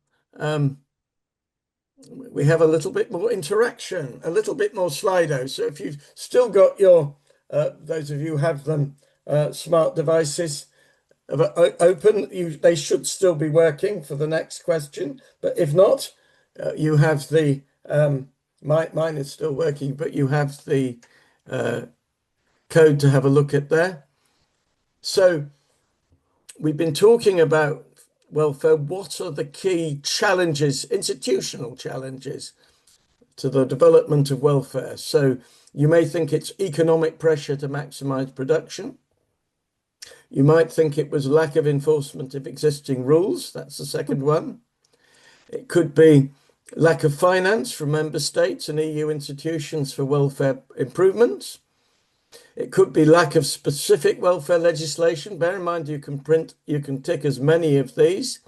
interaction, a little bit more Slido. So if you've still got your those of you who have them smart devices open, they should still be working for the next question. But if not, you have the mine is still working, but you have the code to have a look at there. So we've been talking about welfare. What are the key challenges, institutional challenges, to the development of welfare? So you may think it's economic pressure to maximize production. You might think it was lack of enforcement of existing rules. That's the second one. It could be lack of finance from member states and EU institutions for welfare improvements. It could be lack of specific welfare legislation. Bear in mind, you can tick as many of these.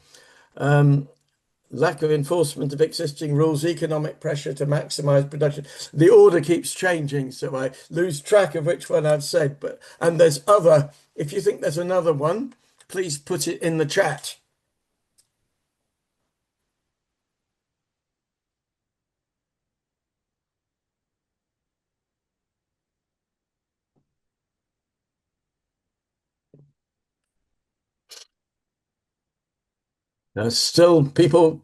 Lack of enforcement of existing rules, economic pressure to maximize production. The order keeps changing, so I lose track of which one I've said. And there's other. If you think there's another one, please put it in the chat. There's still people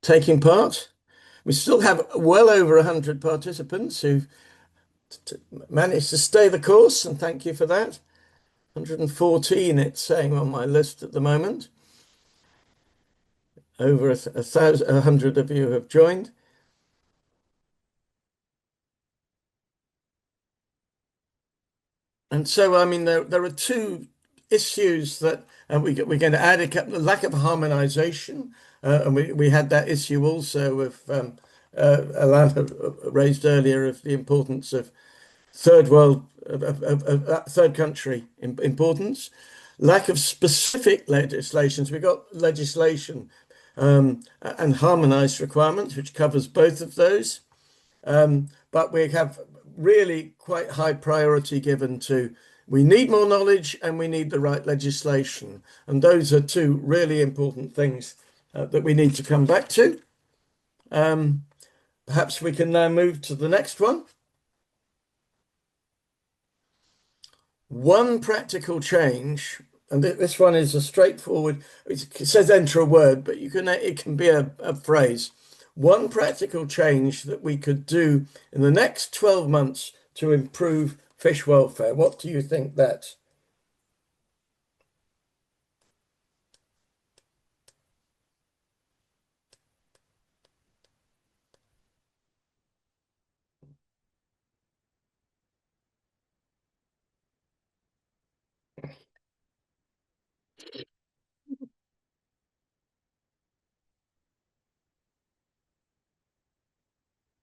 taking part. We still have well over 100 participants who've managed to stay the course, and thank you for that. 114, it's saying on my list at the moment. Over 100 of you have joined. And so, I mean, there are two issues that and we're going to add a lack of harmonization, and we had that issue also of Alan raised earlier of the importance of third world, third country importance, lack of specific legislations. We've got legislation and harmonized requirements, which covers both of those. But we have really quite high priority given to we need more knowledge and we need the right legislation. And those are two really important things that we need to come back to. Perhaps we can now move to the next one. One practical change, and this one is a straightforward, it says enter a word, but it can be a phrase. One practical change that we could do in the next 12 months to improve fish welfare. What do you think that?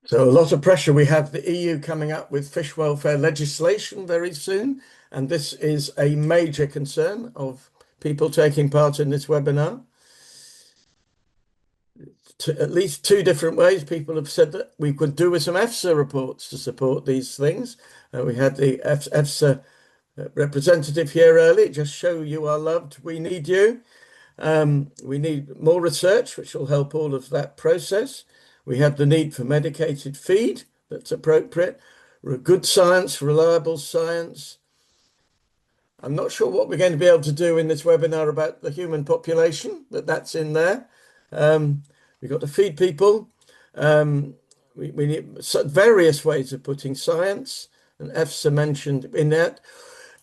So a lot of pressure. We have the EU coming up with fish welfare legislation very soon, and this is a major concern of people taking part in this webinar. At least two different ways people have said that we could do with some EFSA reports to support these things. We had the EFSA representative here earlier, just show you are loved, we need you. We need more research, which will help all of that process. We have the need for medicated feed that's appropriate, good science, reliable science. I'm not sure what we're going to be able to do in this webinar about the human population, but that's in there. We've got to feed people. We need various ways of putting science, and EFSA mentioned in that.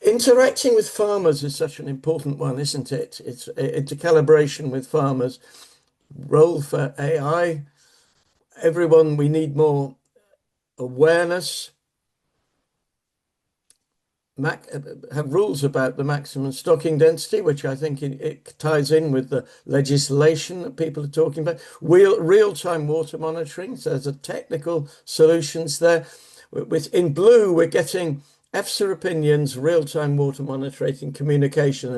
Interacting with farmers is such an important one, isn't it? It's a calibration with farmers. Role for AI. Everyone, we need more awareness. Have rules about the maximum stocking density, which I think it ties in with the legislation that people are talking about. Real-time water monitoring. So there's a technical solutions there. In blue, we're getting EFSA opinions, real-time water monitoring, communication,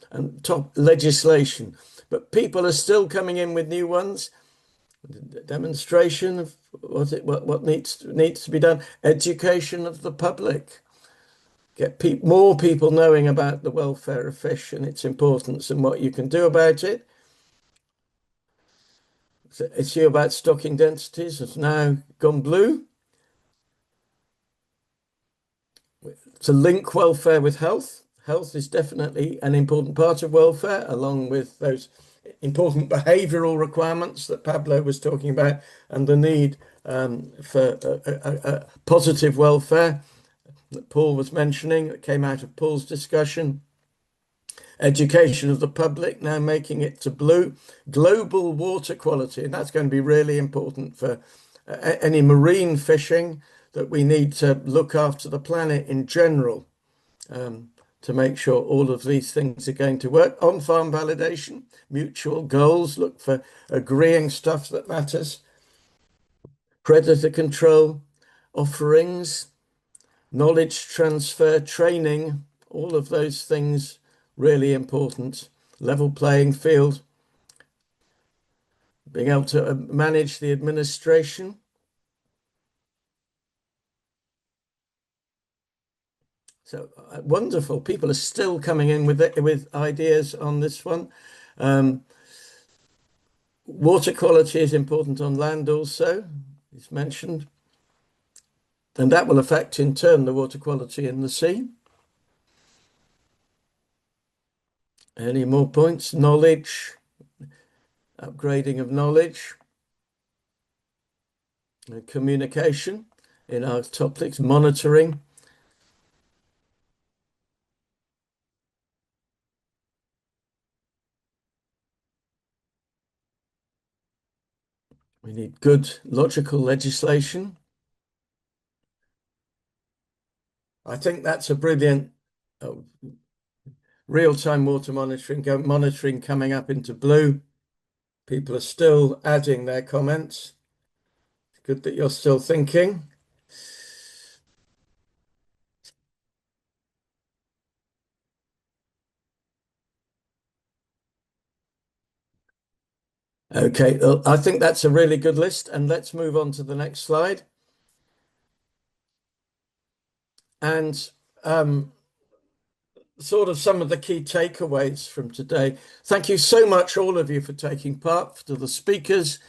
and top legislation. But people are still coming in with new ones. Demonstration of what needs to be done. Education of the public. Get more people knowing about the welfare of fish and its importance and what you can do about it. The issue about stocking densities has now gone blue. To link welfare with health. Health is definitely an important part of welfare, along with those important behavioural requirements that Pablo was talking about, and the need for positive welfare that Paul was mentioning, that came out of Paul's discussion. Education of the public, now making it to blue. Global water quality, and that's going to be really important for any marine fishing, that we need to look after the planet in general, to make sure all of these things are going to work. On-farm validation, mutual goals, look for agreeing stuff that matters. Predator control, offerings, knowledge transfer, training, all of those things really important. Level playing field, being able to manage the administration. So wonderful. People are still coming in with ideas on this one. Water quality is important on land also, it's mentioned. And that will affect in turn the water quality in the sea. Any more points? Knowledge, upgrading of knowledge, communication in our topics, monitoring. We need good logical legislation. I think that's a brilliant real-time water monitoring coming up into blue. People are still adding their comments. Good that you're still thinking. Okay, I think that's a really good list, and let's move on to the next slide. And sort of some of the key takeaways from today. Thank you so much, all of you, for taking part, to the speakers.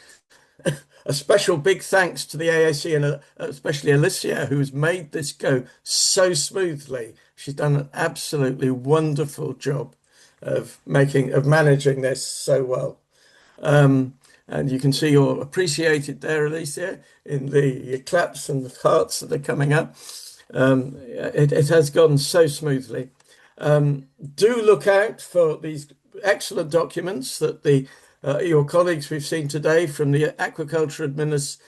A special big thanks to the AAC and especially Alicia, who's made this go so smoothly. She's done an absolutely wonderful job of managing this so well. And you can see you're appreciated there, Alicia, in the claps and the hearts that are coming up. It has gone so smoothly. Do look out for these excellent documents that your colleagues we've seen today from the Aquaculture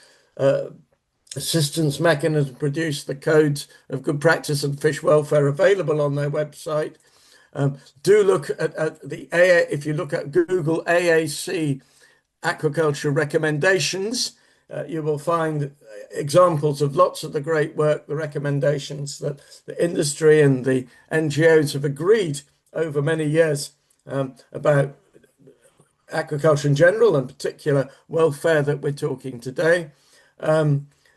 Assistance Mechanism produce, the codes of good practice and fish welfare available on their website. Do look at if you look at Google AAC Aquaculture recommendations, you will find examples of lots of the great work, the recommendations that the industry and the NGOs have agreed over many years about aquaculture in general, and particular welfare that we're talking today.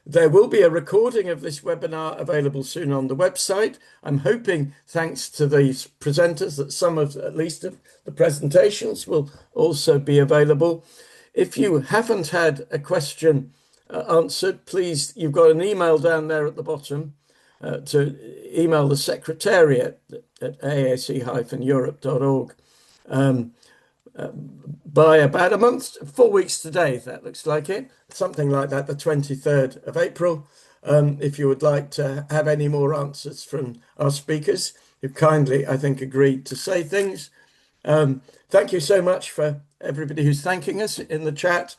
There will be a recording of this webinar available soon on the website. I'm hoping, thanks to these presenters, that some of, at least of the presentations will also be available. If you haven't had a question answered, please, you've got an email down there at the bottom to email the Secretariat at aac-europe.org by about a month, 4 weeks today, that looks like it, something like that, the 23rd of April. If you would like to have any more answers from our speakers, who've kindly, I think, agreed to say things. Thank you so much for everybody who's thanking us in the chat.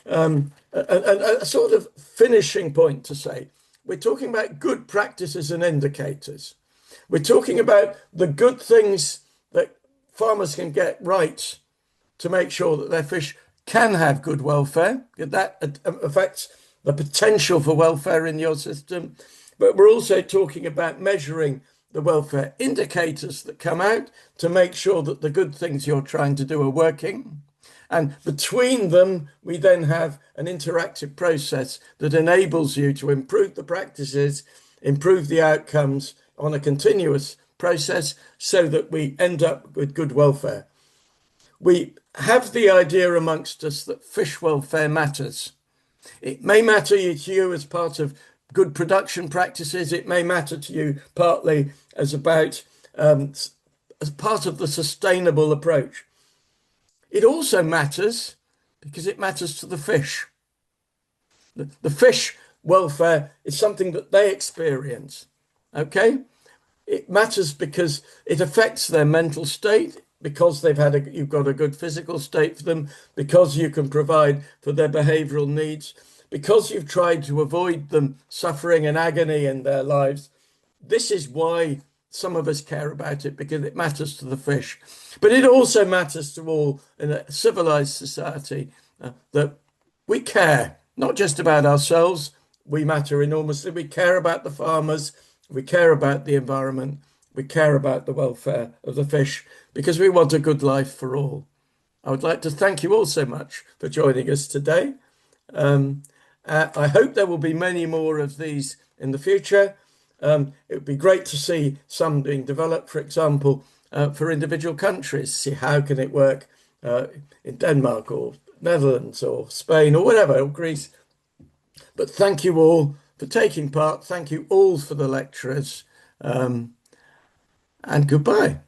A sort of finishing point to say, we're talking about good practices and indicators. We're talking about the good things that farmers can get right to make sure that their fish can have good welfare. That affects the potential for welfare in your system. But we're also talking about measuring the welfare indicators that come out to make sure that the good things you're trying to do are working. And between them, we then have an interactive process that enables you to improve the practices, improve the outcomes on a continuous process so that we end up with good welfare. We have the idea amongst us that fish welfare matters. It may matter to you as part of good production practices. It may matter to you partly as part of the sustainable approach. It also matters because it matters to the fish. The fish welfare is something that they experience, okay? It matters because it affects their mental state, because you've got a good physical state for them, because you can provide for their behavioral needs, because you've tried to avoid them suffering and agony in their lives. This is why some of us care about it, because it matters to the fish. But it also matters to all in a civilized society that we care, not just about ourselves. We matter enormously. We care about the farmers. We care about the environment. We care about the welfare of the fish because we want a good life for all. I would like to thank you all so much for joining us today. I hope there will be many more of these in the future. It would be great to see some being developed, for example, for individual countries. See how can it work in Denmark or Netherlands or Spain or whatever, or Greece. But thank you all for taking part. Thank you all for the lecturers. And goodbye.